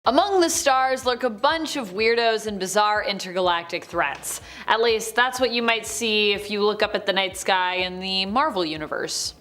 Among the stars lurk a bunch of weirdos and bizarre intergalactic threats. At least, that's what you might see if you look up at the night sky in the Marvel universe.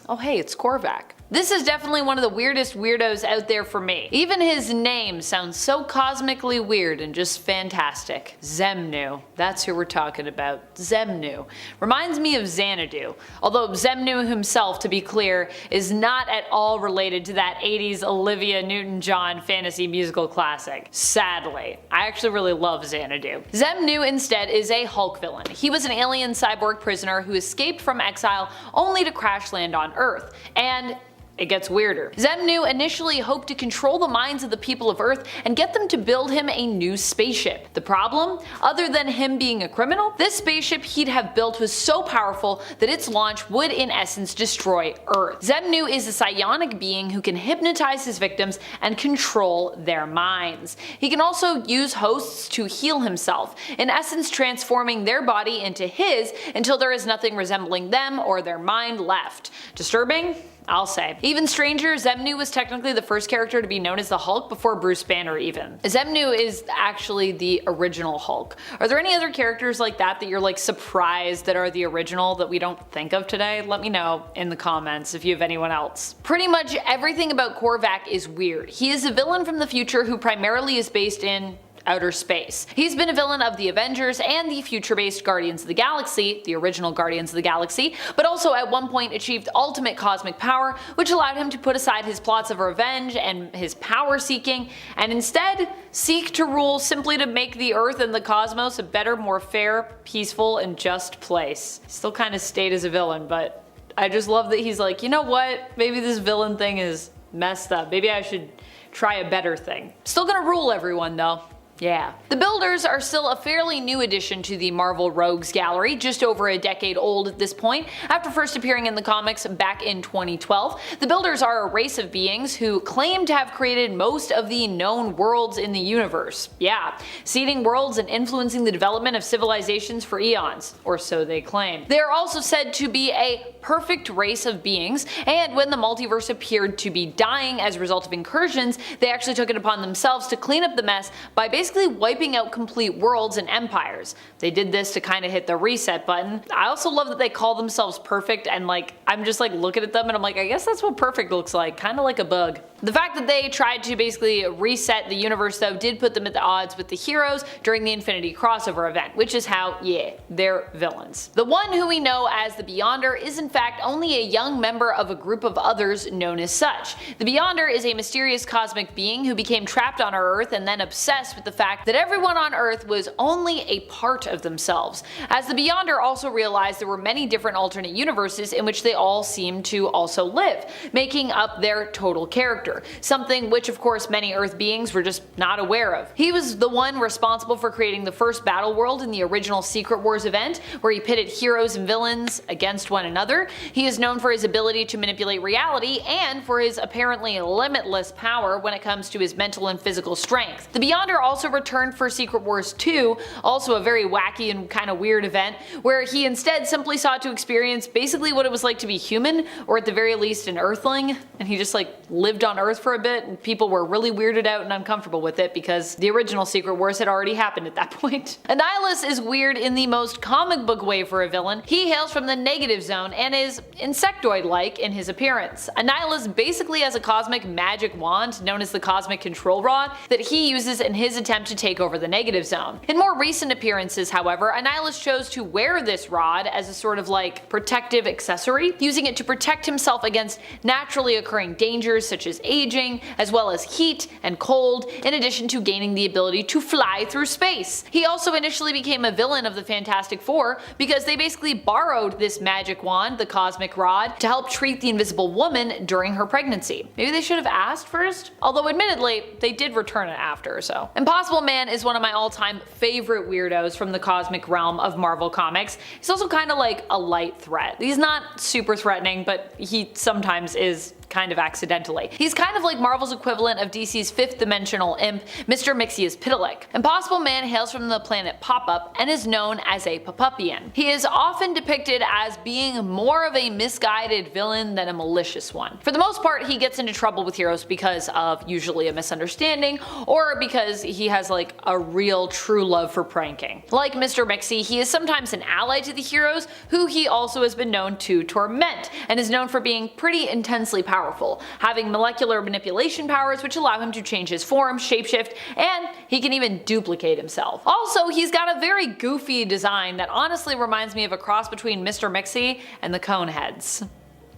Oh hey, it's Corvac. This is definitely one of the weirdest weirdos out there for me. Even his name sounds so cosmically weird and just fantastic. Zenu. That's who we're talking about. Zenu. Reminds me of Xanadu. Although Zenu himself, to be clear, is not at all related to that 80s Olivia Newton-John fantasy musical classic. Sadly. I actually really love Xanadu. Zenu instead is a Hulk villain. He was an alien cyborg prisoner who escaped from exile only to crash land on Earth. And it gets weirder. Zenu initially hoped to control the minds of the people of Earth and get them to build him a new spaceship. The problem? Other than him being a criminal, this spaceship he'd have built was so powerful that its launch would in essence destroy Earth. Zenu is a psionic being who can hypnotize his victims and control their minds. He can also use hosts to heal himself, in essence transforming their body into his until there is nothing resembling them or their mind left. Disturbing? I'll say. Even stranger, Zenu was technically the first character to be known as the Hulk before Bruce Banner even. Zenu is actually the original Hulk. Are there any other characters like that you're like surprised that are the original that we don't think of today? Let me know in the comments if you have anyone else. Pretty much everything about Corvac is weird. He is a villain from the future who primarily is based in outer space. He's been a villain of the Avengers and the future-based Guardians of the Galaxy, the original Guardians of the Galaxy, but also at one point achieved ultimate cosmic power, which allowed him to put aside his plots of revenge and his power seeking, and instead seek to rule simply to make the Earth and the cosmos a better, more fair, peaceful, and just place. Still kind of stayed as a villain, but I just love that he's like, you know what, maybe this villain thing is messed up, maybe I should try a better thing. Still gonna rule everyone though. Yeah. The Builders are still a fairly new addition to the Marvel Rogues gallery, just over a decade old at this point, after first appearing in the comics back in 2012. The Builders are a race of beings who claim to have created most of the known worlds in the universe. Yeah, seeding worlds and influencing the development of civilizations for eons, or so they claim. They are also said to be a perfect race of beings, and when the multiverse appeared to be dying as a result of incursions, they actually took it upon themselves to clean up the mess by basically wiping out complete worlds and empires. They did this to kind of hit the reset button. I also love that they call themselves perfect, and like I'm just like looking at them and I'm like, I guess that's what perfect looks like, kind of like a bug. The fact that they tried to basically reset the universe though did put them at the odds with the heroes during the Infinity crossover event, which is how, yeah, they're villains. The one who we know as the Beyonder is in fact only a young member of a group of others known as such. The Beyonder is a mysterious cosmic being who became trapped on our Earth and then obsessed with the fact that everyone on Earth was only a part of themselves. As the Beyonder also realized there were many different alternate universes in which they all seemed to also live, making up their total character, something which of course many Earth beings were just not aware of. He was the one responsible for creating the first battle world in the original Secret Wars event, where he pitted heroes and villains against one another. He is known for his ability to manipulate reality and for his apparently limitless power when it comes to his mental and physical strength. The Beyonder also returned for Secret Wars 2, also a very wacky and kind of weird event, where he instead simply sought to experience basically what it was like to be human, or at the very least an Earthling, and he just like lived on Earth for a bit, and people were really weirded out and uncomfortable with it because the original Secret Wars had already happened at that point. Annihilus is weird in the most comic book way for a villain. He hails from the negative zone and is insectoid-like in his appearance. Annihilus basically has a cosmic magic wand known as the Cosmic Control Rod that he uses in his attempt to take over the negative zone. In more recent appearances, however, Annihilus chose to wear this rod as a sort of like protective accessory, using it to protect himself against naturally occurring dangers such as aging, as well as heat and cold, in addition to gaining the ability to fly through space. He also initially became a villain of the Fantastic Four because they basically borrowed this magic wand, the Cosmic Rod, to help treat the Invisible Woman during her pregnancy. Maybe they should have asked first? Although admittedly, they did return it after, so. Impossible Man is one of my all-time favorite weirdos from the cosmic realm of Marvel Comics. He's also kind of like a light threat. He's not super threatening, but he sometimes is kind of accidentally. He's kind of like Marvel's equivalent of DC's fifth-dimensional imp, Mr. Mxyzptlk. Impossible Man hails from the planet Pop-Up and is known as a Papupian. He is often depicted as being more of a misguided villain than a malicious one. For the most part, he gets into trouble with heroes because of usually a misunderstanding, or because he has like a real true love for pranking. Like Mr. Mixie, he is sometimes an ally to the heroes, who he also has been known to torment, and is known for being pretty intensely powerful, having molecular manipulation powers which allow him to change his form, shapeshift, and he can even duplicate himself. Also, he's got a very goofy design that honestly reminds me of a cross between Mr. Mixie and the Coneheads.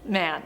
Man,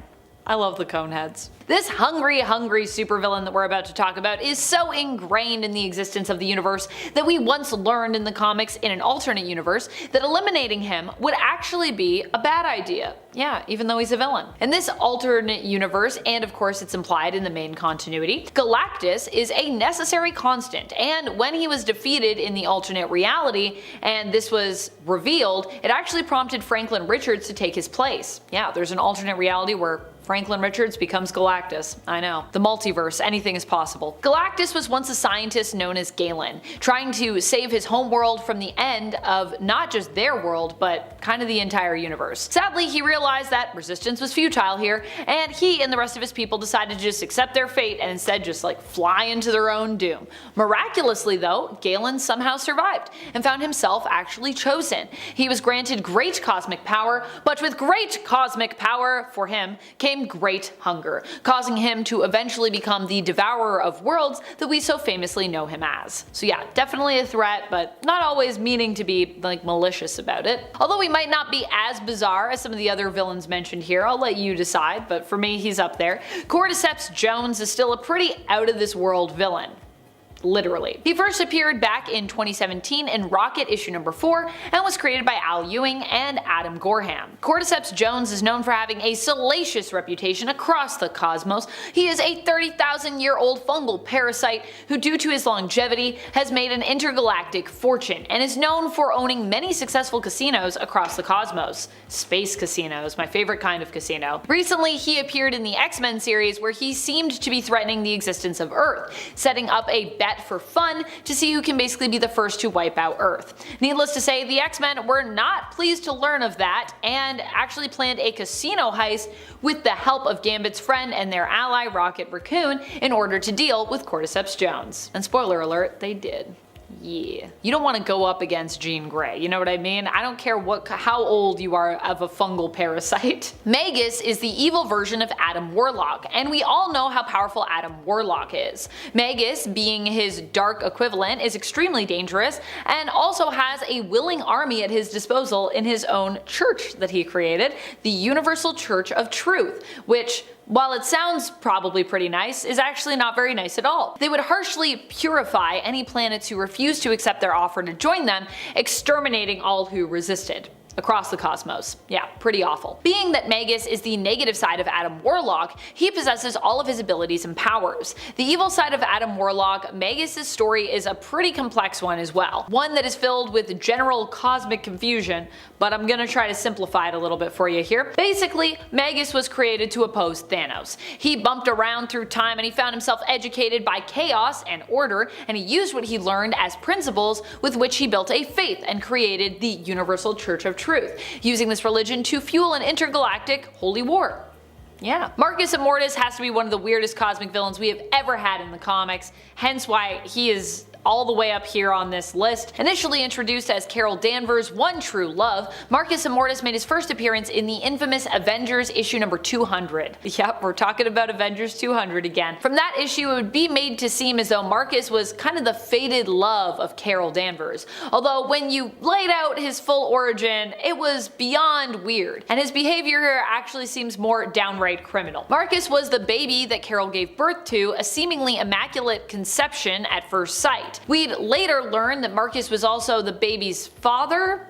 I love the Coneheads. This hungry supervillain that we're about to talk about is so ingrained in the existence of the universe that we once learned in the comics in an alternate universe that eliminating him would actually be a bad idea. Yeah, even though he's a villain. In this alternate universe, and of course it's implied in the main continuity, Galactus is a necessary constant, and when he was defeated in the alternate reality, and this was revealed, it actually prompted Franklin Richards to take his place. Yeah, there's an alternate reality where Franklin Richards becomes Galactus. I know. The multiverse, anything is possible. Galactus was once a scientist known as Galen, trying to save his home world from the end of not just their world, but kind of the entire universe. Sadly, he realized that resistance was futile here, and he and the rest of his people decided to just accept their fate and instead just like fly into their own doom. Miraculously though, Galen somehow survived and found himself actually chosen. He was granted great cosmic power, but with great cosmic power for him came great hunger, causing him to eventually become the devourer of worlds that we so famously know him as. So yeah, definitely a threat, but not always meaning to be like malicious about it. Although he might not be as bizarre as some of the other villains mentioned here, I'll let you decide, but for me he's up there. Cordyceps Jones is still a pretty out of this world villain. Literally. He first appeared back in 2017 in Rocket issue number 4 and was created by Al Ewing and Adam Gorham. Cordyceps Jones is known for having a salacious reputation across the cosmos. He is a 30,000-year-old fungal parasite who, due to his longevity, has made an intergalactic fortune and is known for owning many successful casinos across the cosmos. Space casinos, my favorite kind of casino. Recently, he appeared in the X-Men series where he seemed to be threatening the existence of Earth, setting up a bet for fun to see who can basically be the first to wipe out Earth. Needless to say, the X-Men were not pleased to learn of that and actually planned a casino heist with the help of Gambit's friend and their ally Rocket Raccoon in order to deal with Cordyceps Jones. And spoiler alert, they did. Yeah. You don't want to go up against Jean Grey, you know what I mean? I don't care how old you are of a fungal parasite. Magus is the evil version of Adam Warlock, and we all know how powerful Adam Warlock is. Magus, being his dark equivalent, is extremely dangerous and also has a willing army at his disposal in his own church that he created, the Universal Church of Truth, which, while it sounds probably pretty nice, is actually not very nice at all. They would harshly purify any planets who refused to accept their offer to join them, exterminating all who resisted. Across the cosmos. Yeah, pretty awful. Being that Magus is the negative side of Adam Warlock, he possesses all of his abilities and powers. The evil side of Adam Warlock, Magus' story is a pretty complex one as well. One that is filled with general cosmic confusion, but I'm gonna try to simplify it a little bit for you here. Basically, Magus was created to oppose Thanos. He bumped around through time and he found himself educated by chaos and order, and he used what he learned as principles with which he built a faith and created the Universal Church of Truth, using this religion to fuel an intergalactic holy war. Yeah. Marcus and Mortis has to be one of the weirdest cosmic villains we have ever had in the comics, hence why he is all the way up here on this list. Initially introduced as Carol Danvers' one true love, Marcus and Mortis made his first appearance in the infamous Avengers issue number 200. Yep, we're talking about Avengers 200 again. From that issue, it would be made to seem as though Marcus was kind of the fated love of Carol Danvers, although when you laid out his full origin, it was beyond weird, and his behavior here actually seems more downright criminal. Marcus was the baby that Carol gave birth to, a seemingly immaculate conception at first sight. We'd later learn that Marcus was also the baby's father.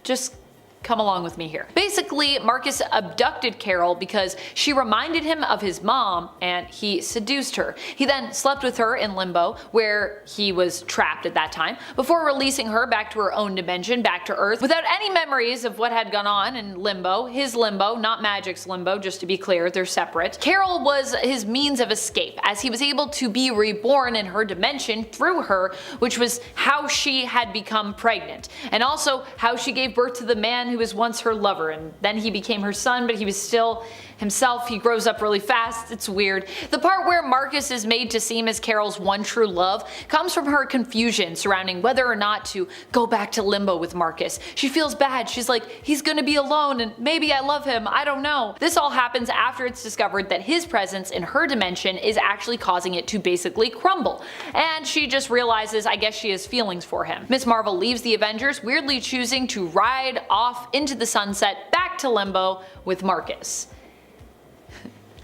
Just come along with me here. Basically, Marcus abducted Carol because she reminded him of his mom and he seduced her. He then slept with her in Limbo, where he was trapped at that time, before releasing her back to her own dimension, back to Earth, without any memories of what had gone on in Limbo. His Limbo, not Magic's Limbo, just to be clear, they're separate. Carol was his means of escape, as he was able to be reborn in her dimension through her, which was how she had become pregnant, and also how she gave birth to the man who was once her lover, and then he became her son, but he was still himself. He grows up really fast. It's weird. The part where Marcus is made to seem as Carol's one true love comes from her confusion surrounding whether or not to go back to Limbo with Marcus. She feels bad. She's like, he's gonna be alone and maybe I love him, I don't know. This all happens after it's discovered that his presence in her dimension is actually causing it to basically crumble, and she just realizes I guess she has feelings for him. Miss Marvel leaves the Avengers, weirdly choosing to ride off into the sunset back to Limbo with Marcus.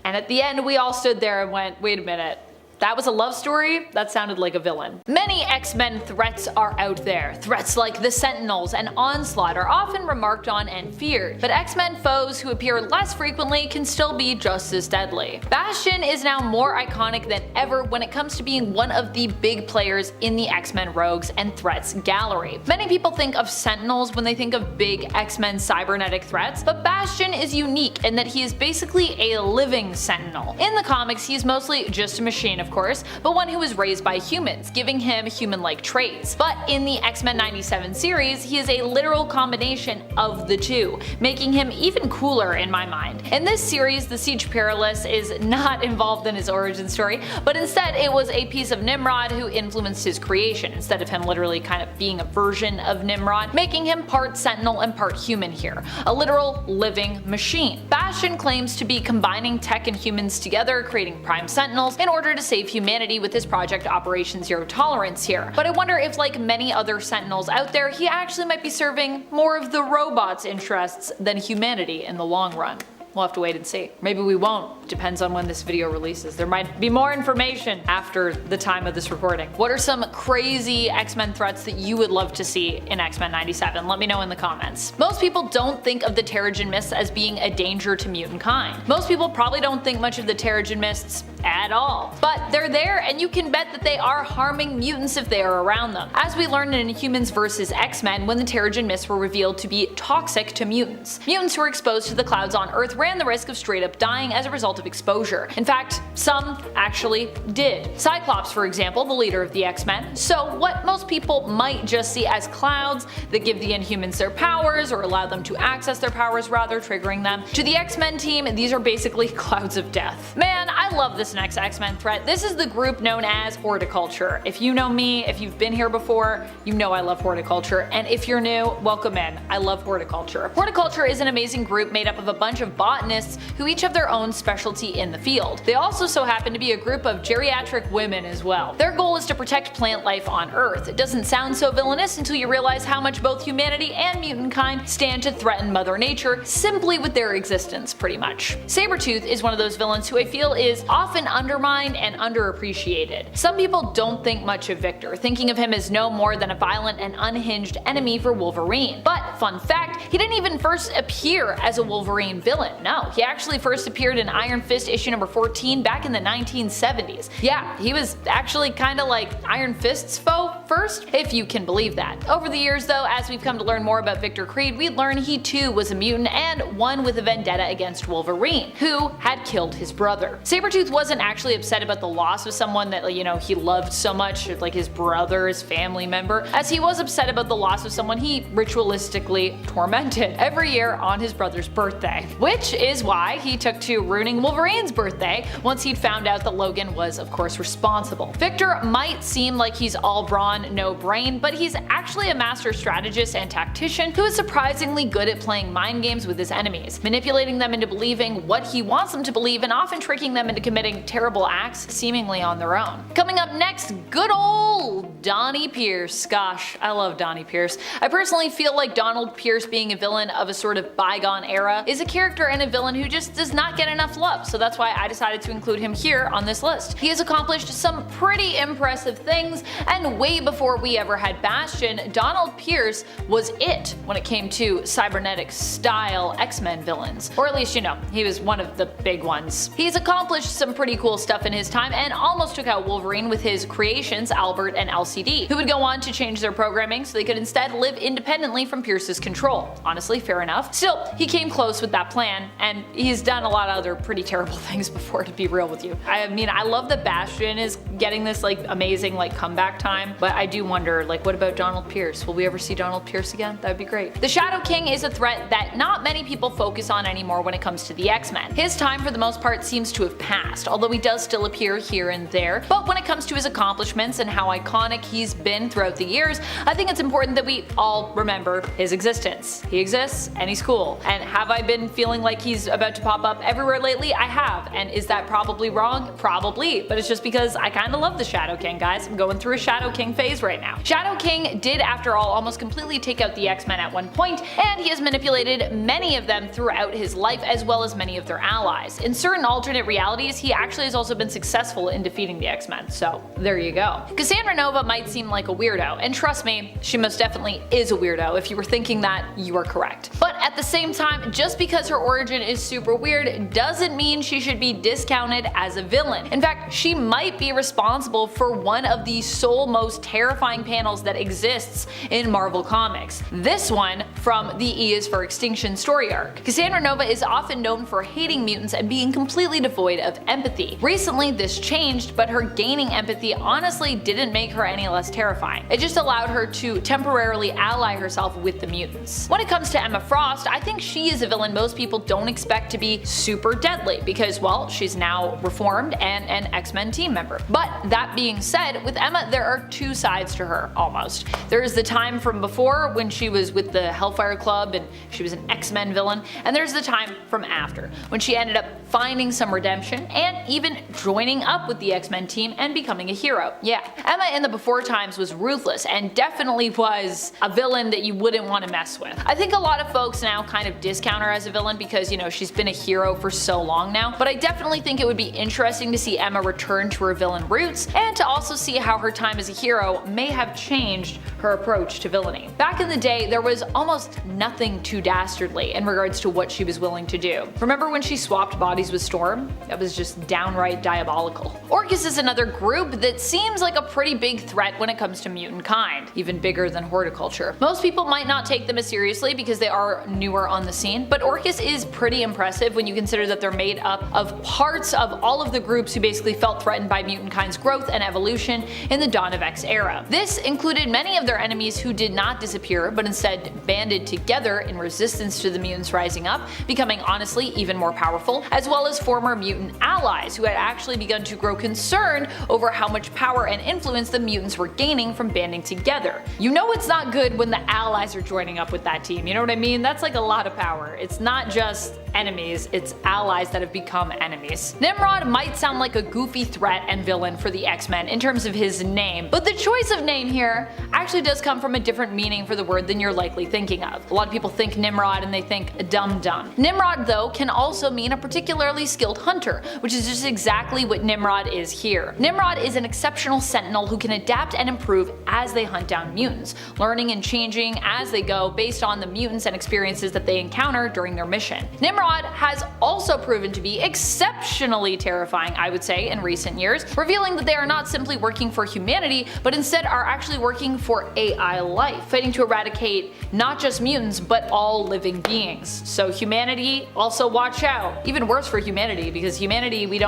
And at the end we all stood there and went, wait a minute. That was a love story? That sounded like a villain. Many X-Men threats are out there. Threats like the Sentinels and Onslaught are often remarked on and feared, but X-Men foes who appear less frequently can still be just as deadly. Bastion is now more iconic than ever when it comes to being one of the big players in the X-Men Rogues and Threats gallery. Many people think of Sentinels when they think of big X-Men cybernetic threats, but Bastion is unique in that he is basically a living Sentinel. In the comics, he's mostly just a machine, of course, but one who was raised by humans, giving him human-like traits. But in the X-Men 97 series, he is a literal combination of the two, making him even cooler in my mind. In this series, the Siege Perilous is not involved in his origin story, but instead it was a piece of Nimrod who influenced his creation, instead of him literally kind of being a version of Nimrod, making him part Sentinel and part human here, a literal living machine. Bastion claims to be combining tech and humans together, creating Prime Sentinels, in order to save humanity with his project Operation Zero Tolerance here. But I wonder if, like many other Sentinels out there, he actually might be serving more of the robot's interests than humanity in the long run. We'll have to wait and see. Maybe we won't. Depends on when this video releases. There might be more information after the time of this recording. What are some crazy X-Men threats that you would love to see in X-Men 97? Let me know in the comments. Most people don't think of the Terrigen Mists as being a danger to mutant kind. Most people probably don't think much of the Terrigen Mists at all. But they're there, and you can bet that they are harming mutants if they are around them. As we learned in Humans vs. X-Men when the Terrigen Mists were revealed to be toxic to mutants. Mutants who were exposed to the clouds on Earth ran the risk of straight up dying as a result of exposure. In fact, some actually did. Cyclops, for example, the leader of the X-Men. So what most people might just see as clouds that give the Inhumans their powers, or allow them to access their powers rather, triggering them, to the X-Men team, these are basically clouds of death. Man, I love this next X-Men threat. This is the group known as Horticulture. If you know me, if you've been here before, you know I love Horticulture, and if you're new, welcome in. I love Horticulture. Horticulture is an amazing group made up of a bunch of botanists who each have their own specialty in the field. They also so happen to be a group of geriatric women as well. Their goal is to protect plant life on Earth. It doesn't sound so villainous until you realize how much both humanity and mutant kind stand to threaten Mother Nature simply with their existence, pretty much. Sabretooth is one of those villains who I feel is often undermined and underappreciated. Some people don't think much of Victor, thinking of him as no more than a violent and unhinged enemy for Wolverine. But fun fact, he didn't even first appear as a Wolverine villain. No, he actually first appeared in Iron Fist issue number 14 back in the 1970s. Yeah, he was actually kinda like Iron Fist's foe first, if you can believe that. Over the years though, as we've come to learn more about Victor Creed, we learn he too was a mutant and one with a vendetta against Wolverine, who had killed his brother. Sabretooth wasn't actually upset about the loss of someone that, you know, he loved so much, like his brother, his family member, as he was upset about the loss of someone he ritualistically tormented every year on his brother's birthday. Which is why he took to ruining Wolverine's birthday once he'd found out that Logan was of course responsible. Victor might seem like he's all brawn, no brain, but he's actually a master strategist and tactician who is surprisingly good at playing mind games with his enemies, manipulating them into believing what he wants them to believe and often tricking them into committing doing terrible acts seemingly on their own. Coming up next, good old Donnie Pierce. Gosh, I love Donnie Pierce. I personally feel like Donald Pierce being a villain of a sort of bygone era is a character and a villain who just does not get enough love, so that's why I decided to include him here on this list. He has accomplished some pretty impressive things, and way before we ever had Bastion, Donald Pierce was it when it came to cybernetic style X-Men villains. Or at least, you know, he was one of the big ones. He's accomplished some pretty cool stuff in his time and almost took out Wolverine with his creations Albert and LCD, who would go on to change their programming so they could instead live independently from Pierce's control. Honestly, fair enough. Still, he came close with that plan, and he's done a lot of other pretty terrible things before, to be real with you. I mean, I love that Bastion is getting this like amazing like comeback time, but I do wonder, like, what about Donald Pierce? Will we ever see Donald Pierce again? That would be great. The Shadow King is a threat that not many people focus on anymore when it comes to the X-Men. His time for the most part seems to have passed, although he does still appear here and there, but when it comes to his accomplishments and how iconic he's been throughout the years, I think it's important that we all remember his existence. He exists and he's cool. And have I been feeling like he's about to pop up everywhere lately? I have. And is that probably wrong? Probably. But it's just because I kinda love the Shadow King, guys. I'm going through a Shadow King phase right now. Shadow King did, after all, almost completely take out the X-Men at one point, and he has manipulated many of them throughout his life, as well as many of their allies. In certain alternate realities, he actually has also been successful in defeating the X-Men, so there you go. Cassandra Nova might seem like a weirdo, and trust me, she most definitely is a weirdo. If you were thinking that, you are correct. But at the same time, just because her origin is super weird doesn't mean she should be discounted as a villain. In fact, she might be responsible for one of the sole most terrifying panels that exists in Marvel Comics. This one from the E is for Extinction story arc. Cassandra Nova is often known for hating mutants and being completely devoid of empathy. Recently this changed, but her gaining empathy honestly didn't make her any less terrifying. It just allowed her to temporarily ally herself with the mutants. When it comes to Emma Frost, I think she is a villain most people don't expect to be super deadly because, well, she's now reformed and an X-Men team member. But that being said, with Emma there are two sides to her, almost. There is the time from before when she was with the Hellfire Club and she was an X-Men villain, and there's the time from after, when she ended up finding some redemption and even joining up with the X-Men team and becoming a hero. Yeah, Emma in the before times was ruthless and definitely was a villain that you wouldn't want to mess with. I think a lot of folks now kind of discount her as a villain because, you know, she's been a hero for so long now, but I definitely think it would be interesting to see Emma return to her villain roots and to also see how her time as a hero may have changed her approach to villainy. Back in the day, there was almost nothing too dastardly in regards to what she was willing to do. Remember when she swapped bodies with Storm? That was just downright diabolical. Orchis is another group that seems like a pretty big threat when it comes to mutant kind, even bigger than horticulture. Most people might not take them as seriously because they are newer on the scene, but Orchis is pretty impressive when you consider that they're made up of parts of all of the groups who basically felt threatened by mutant kind's growth and evolution in the Dawn of X era. This included many of their enemies who did not disappear, but instead banded together in resistance to the mutants rising up, becoming honestly even more powerful, as well as former mutant allies who had actually begun to grow concerned over how much power and influence the mutants were gaining from banding together. You know it's not good when the allies are joining up with that team, you know what I mean? That's like a lot of power. It's not just enemies, it's allies that have become enemies. Nimrod might sound like a goofy threat and villain for the X-Men in terms of his name, but the choice of name here actually does come from a different meaning for the word than you're likely thinking of. A lot of people think Nimrod and they think dum-dum. Nimrod though can also mean a particularly skilled hunter, which is just exactly what Nimrod is here. Nimrod is an exceptional sentinel who can adapt and improve as they hunt down mutants, learning and changing as they go based on the mutants and experiences that they encounter during their mission. Nimrod has also proven to be exceptionally terrifying, I would say, in recent years, revealing that they are not simply working for humanity, but instead are actually working for AI life, fighting to eradicate not just mutants, but all living beings. So humanity, also watch out. Even worse for humanity, because humanity, we do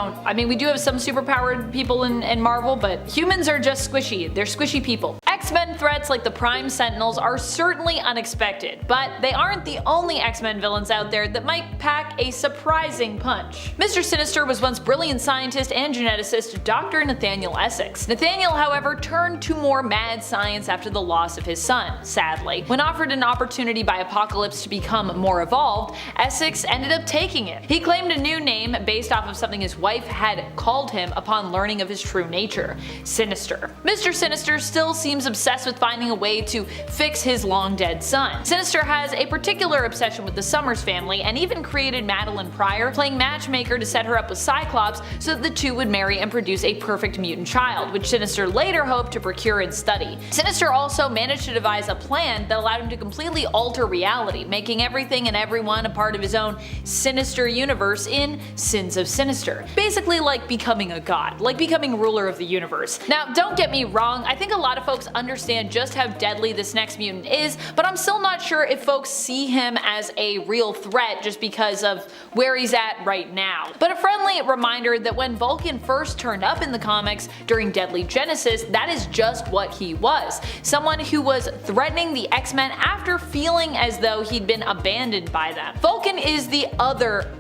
have some superpowered people in Marvel, but humans are just squishy. They're squishy people. X-Men threats like the Prime Sentinels are certainly unexpected, but they aren't the only X-Men villains out there that might pack a surprising punch. Mr. Sinister was once brilliant scientist and geneticist Dr. Nathaniel Essex. Nathaniel, however, turned to more mad science after the loss of his son, sadly. When offered an opportunity by Apocalypse to become more evolved, Essex ended up taking it. He claimed a new name based off of something his wife had called him upon learning of his true nature: Sinister. Mr. Sinister still seems obsessed with finding a way to fix his long-dead son. Sinister has a particular obsession with the Summers family and even created Madeline Pryor, playing matchmaker to set her up with Cyclops so that the two would marry and produce a perfect mutant child, which Sinister later hoped to procure and study. Sinister also managed to devise a plan that allowed him to completely alter reality, making everything and everyone a part of his own Sinister universe in Sins of Sinister. Basically like becoming a god, like becoming ruler of the universe. Now don't get me wrong, I think a lot of folks understand just how deadly this next mutant is, but I'm still not sure if folks see him as a real threat just because of where he's at right now. But a friendly reminder that when Vulcan first turned up in the comics during Deadly Genesis, that is just what he was. Someone who was threatening the X-Men after feeling as though he'd been abandoned by them. Vulcan is the other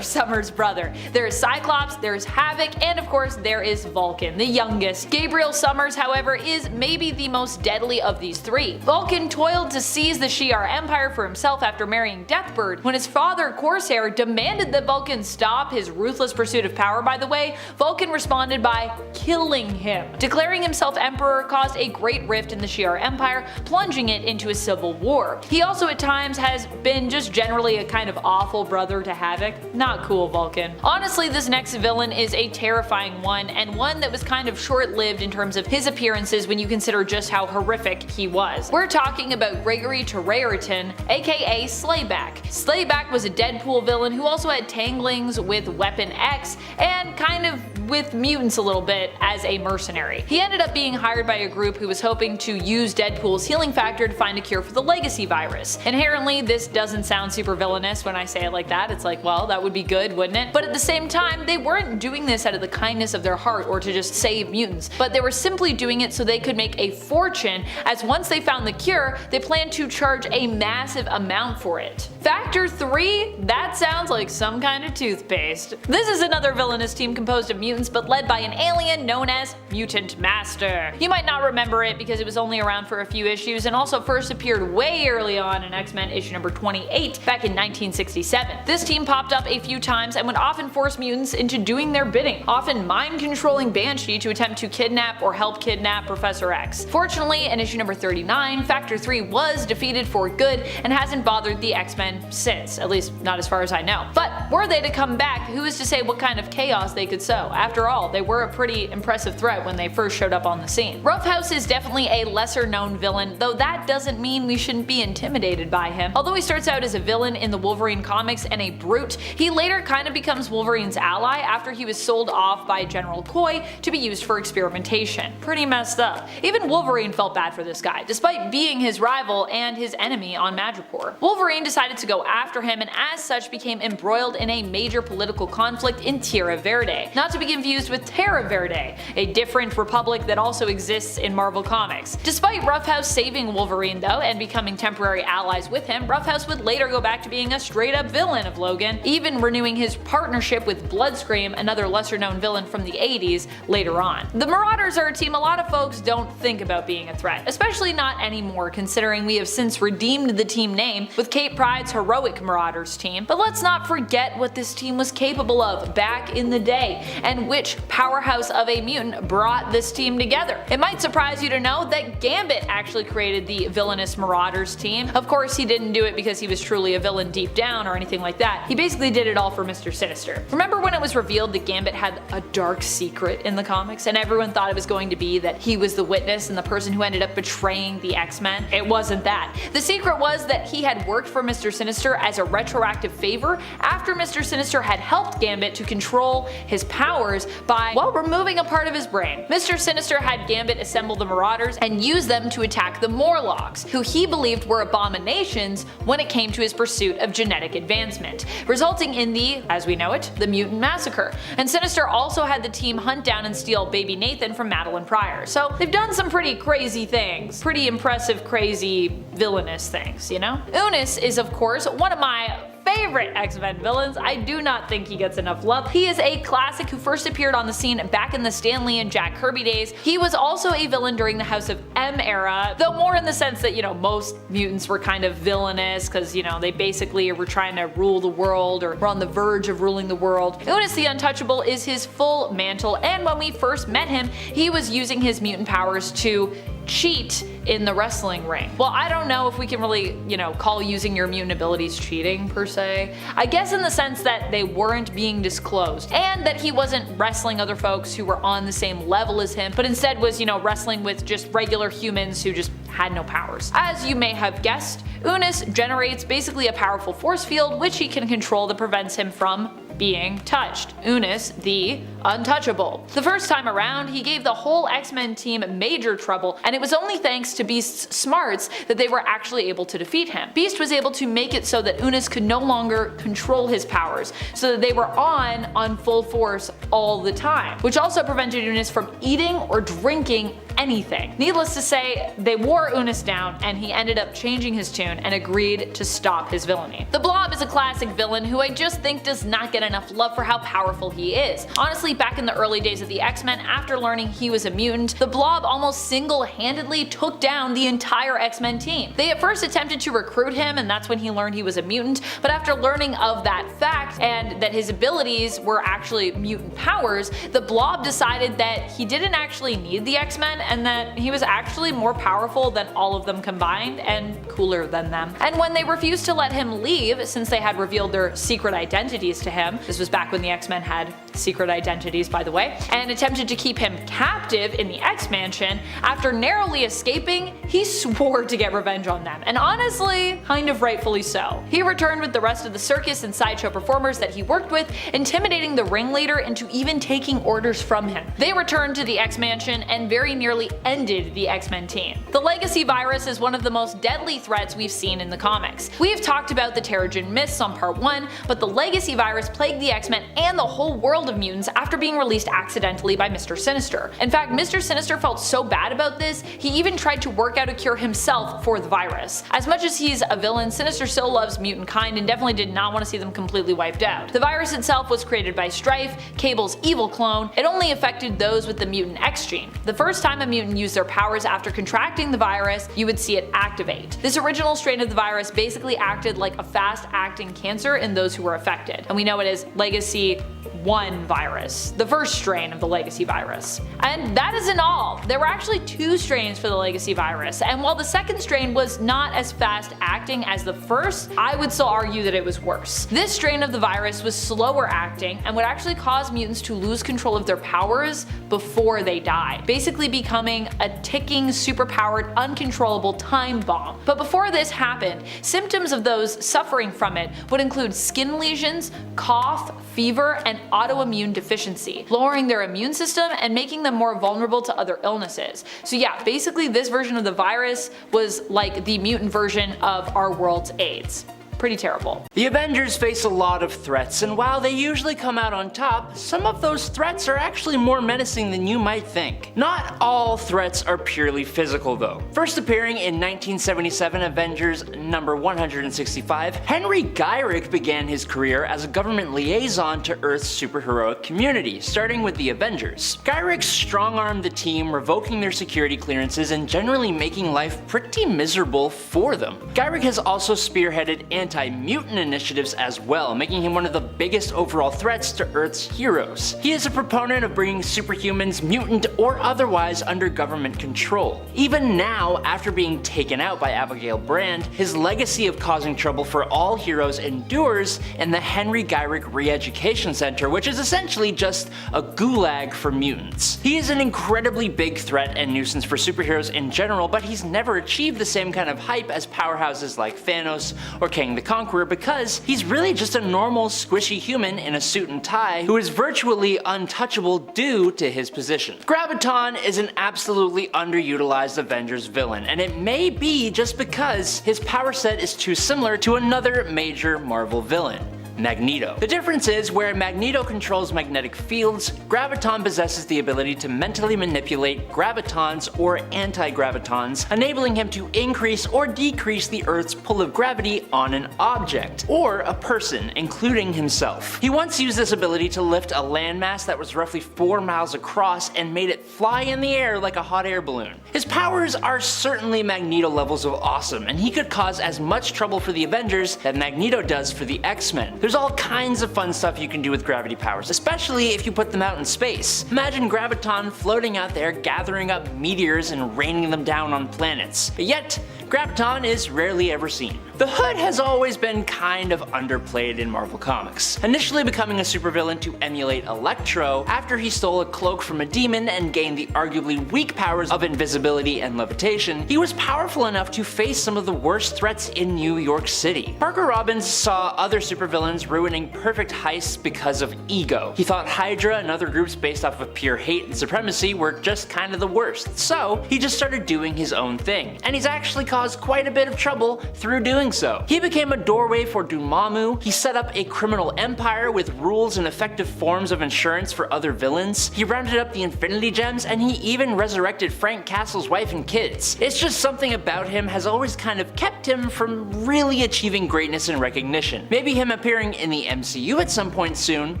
Summers brother. There is Cyclops, there's Havoc, and of course there is Vulcan, the youngest. Gabriel Summers, however, is maybe the most deadly of these three. Vulcan toiled to seize the Shi'ar Empire for himself after marrying Deathbird. When his father, Corsair, demanded that Vulcan stop his ruthless pursuit of power, by the way, Vulcan responded by killing him. Declaring himself emperor caused a great rift in the Shi'ar Empire, plunging it into a civil war. He also at times has been just generally a kind of awful brother to Havoc. Not cool, Vulcan. Honestly, this next villain is a terrifying one, and one that was kind of short-lived in terms of his appearances when you consider just how horrific he was. We're talking about Gregory Terrariton, aka Slayback. Slayback was a Deadpool villain who also had tanglings with Weapon X and kind of with mutants a little bit as a mercenary. He ended up being hired by a group who was hoping to use Deadpool's healing factor to find a cure for the Legacy virus. Inherently, this doesn't sound super villainous when I say it like that. It's like, well, that would be good, wouldn't it? But at the same time, they weren't doing this out of the kindness of their heart or to just save mutants, but they were simply doing it so they could make a fortune, as once they found the cure, they planned to charge a massive amount for it. Factor 3? That sounds like some kind of toothpaste. This is another villainous team composed of mutants but led by an alien known as Mutant Master. You might not remember it because it was only around for a few issues and also first appeared way early on in X-Men issue number 28 back in 1967. This team popped up a few times and would often force mutants into doing their bidding, often mind-controlling Banshee to attempt to kidnap or help kidnap Professor X. Fortunately, in issue number 39, Factor 3 was defeated for good and hasn't bothered the X-Men since, at least not as far as I know. But were they to come back, who is to say what kind of chaos they could sow? After all, they were a pretty impressive threat when they first showed up on the scene. Ruff House is definitely a lesser known villain, though that doesn't mean we shouldn't be intimidated by him. Although he starts out as a villain in the Wolverine comics and a brute, he later kind of becomes Wolverine's ally after he was sold off by General Coy to be used for experimentation. Pretty messed up. Even Wolverine felt bad for this guy, despite being his rival and his enemy on Madripoor. Wolverine decided to go after him and as such became embroiled in a major political conflict in Tierra Verde, not to be confused with Terra Verde, a different republic that also exists in Marvel Comics. Despite Ruff House saving Wolverine though and becoming temporary allies with him, Ruff House would later go back to being a straight up villain of Logan, even renewing his partnership with Bloodscream, another lesser known villain from the 80s, later on. The Marauders are a team a lot of folks don't think about being a threat, especially not anymore considering we have since redeemed the team name with Kate Pryde's heroic Marauders team. But let's not forget what this team was capable of back in the day, and which powerhouse of a mutant brought this team together. It might surprise you to know that Gambit actually created the villainous Marauders team. Of course, he didn't do it because he was truly a villain deep down or anything like that. He basically did it all for Mr. Sinister. Remember when it was revealed that Gambit had a dark secret in the comics and everyone thought it was going to be that he was the witness and the person who ended up betraying the X-Men? It wasn't that. The secret was that he had worked for Mr. Sinister as a retroactive favor after Mr. Sinister had helped Gambit to control his powers by, well, removing a part of his brain. strain. Mr. Sinister had Gambit assemble the Marauders and use them to attack the Morlocks, who he believed were abominations when it came to his pursuit of genetic advancement, resulting in the, as we know it, the Mutant Massacre. And Sinister also had the team hunt down and steal baby Nathan from Madeline Pryor. So they've done some pretty crazy things. Pretty impressive, crazy, villainous things, you know? Unus is of course one of my favorite X-Men villains. I do not think he gets enough love. He is a classic who first appeared on the scene back in the Stan Lee and Jack Kirby days. He was also a villain during the House of M era, though more in the sense that, you know, most mutants were kind of villainous because, you know, they basically were trying to rule the world or were on the verge of ruling the world. Unus the Untouchable is his full mantle, and when we first met him, he was using his mutant powers to cheat in the wrestling ring. Well, I don't know if we can really, you know, call using your mutant abilities cheating per se. I guess in the sense that they weren't being disclosed, and that he wasn't wrestling other folks who were on the same level as him, but instead was, you know, wrestling with just regular humans who just had no powers. As you may have guessed, Unus generates basically a powerful force field which he can control that prevents him from being touched. Unus the Untouchable. The first time around, he gave the whole X-Men team major trouble, and it was only thanks to Beast's smarts that they were actually able to defeat him. Beast was able to make it so that Unus could no longer control his powers, so that they were on full force all the time, which also prevented Unus from eating or drinking anything. Needless to say, they wore Unus down, and he ended up changing his tune and agreed to stop his villainy. The Blob is a classic villain who I just think does not get enough love for how powerful he is. Honestly, back in the early days of the X-Men, after learning he was a mutant, the Blob almost single-handedly took down the entire X-Men team. They at first attempted to recruit him, and that's when he learned he was a mutant, but after learning of that fact and that his abilities were actually mutant powers, the Blob decided that he didn't actually need the X-Men and that he was actually more powerful than all of them combined and cooler than them. And when they refused to let him leave, since they had revealed their secret identities to him, this was back when the X-Men had secret identities, by the way, and attempted to keep him captive in the X-Mansion, after narrowly escaping, he swore to get revenge on them, and honestly, kind of rightfully so. He returned with the rest of the circus and sideshow performers that he worked with, intimidating the ringleader into even taking orders from him. They returned to the X-Mansion and very nearly ended the X-Men team. The Legacy Virus is one of the most deadly threats we've seen in the comics. We've talked about the Terrigen Mists on part 1, but the Legacy Virus plagued the X-Men and the whole world of mutants after being released accidentally by Mr. Sinister. In fact, Mr. Sinister felt so bad about this, he even tried to work out a cure himself for the virus. As much as he's a villain, Sinister still loves mutant kind and definitely did not want to see them completely wiped out. The virus itself was created by Strife, Cable's evil clone. It only affected those with the mutant X gene. The first time a mutant used their powers after contracting the virus, you would see it activate. This original strain of the virus basically acted like a fast-acting cancer in those who were affected, and we know it as Legacy 1 virus, the first strain of the Legacy virus. And that isn't all. There were actually 2 strains for the Legacy virus, and while the second strain was not as fast acting as the first, I would still argue that it was worse. This strain of the virus was slower acting and would actually cause mutants to lose control of their powers before they die, basically becoming a ticking, superpowered, uncontrollable time bomb. But before this happened, symptoms of those suffering from it would include skin lesions, cough, fever, and autoimmune deficiency, lowering their immune system and making them more vulnerable to other illnesses. So yeah, basically this version of the virus was like the mutant version of our world's AIDS. Pretty terrible. The Avengers face a lot of threats, and while they usually come out on top, some of those threats are actually more menacing than you might think. Not all threats are purely physical though. First appearing in 1977 Avengers number 165, Henry Gyrich began his career as a government liaison to Earth's superheroic community, starting with the Avengers. Gyrich strong-armed the team, revoking their security clearances and generally making life pretty miserable for them. Gyrich has also spearheaded anti-mutant initiatives as well, making him one of the biggest overall threats to Earth's heroes. He is a proponent of bringing superhumans, mutant or otherwise, under government control. Even now, after being taken out by Abigail Brand, his legacy of causing trouble for all heroes endures in the Henry Gyrich Re-Education Center, which is essentially just a gulag for mutants. He is an incredibly big threat and nuisance for superheroes in general, but he's never achieved the same kind of hype as powerhouses like Thanos or King Kang the Conqueror because he's really just a normal squishy human in a suit and tie who is virtually untouchable due to his position. Graviton is an absolutely underutilized Avengers villain, and it may be just because his power set is too similar to another major Marvel villain, Magneto. The difference is, where Magneto controls magnetic fields, Graviton possesses the ability to mentally manipulate gravitons or anti-gravitons, enabling him to increase or decrease the Earth's pull of gravity on an object, or a person, including himself. He once used this ability to lift a landmass that was roughly 4 miles across and made it fly in the air like a hot air balloon. His powers are certainly Magneto levels of awesome, and he could cause as much trouble for the Avengers that Magneto does for the X-Men. There's all kinds of fun stuff you can do with gravity powers, especially if you put them out in space. Imagine Graviton floating out there gathering up meteors and raining them down on planets. But yet, Graviton is rarely ever seen. The Hood has always been kind of underplayed in Marvel Comics. Initially becoming a supervillain to emulate Electro after he stole a cloak from a demon and gained the arguably weak powers of invisibility and levitation, he was powerful enough to face some of the worst threats in New York City. Parker Robbins saw other supervillains ruining perfect heists because of ego. He thought Hydra and other groups based off of pure hate and supremacy were just kind of the worst, so he just started doing his own thing. And he's actually caused quite a bit of trouble through doing so. He became a doorway for Dormammu, he set up a criminal empire with rules and effective forms of insurance for other villains, he rounded up the Infinity Gems, and he even resurrected Frank Castle's wife and kids. It's just something about him has always kind of kept him from really achieving greatness and recognition. Maybe him appearing in the MCU at some point soon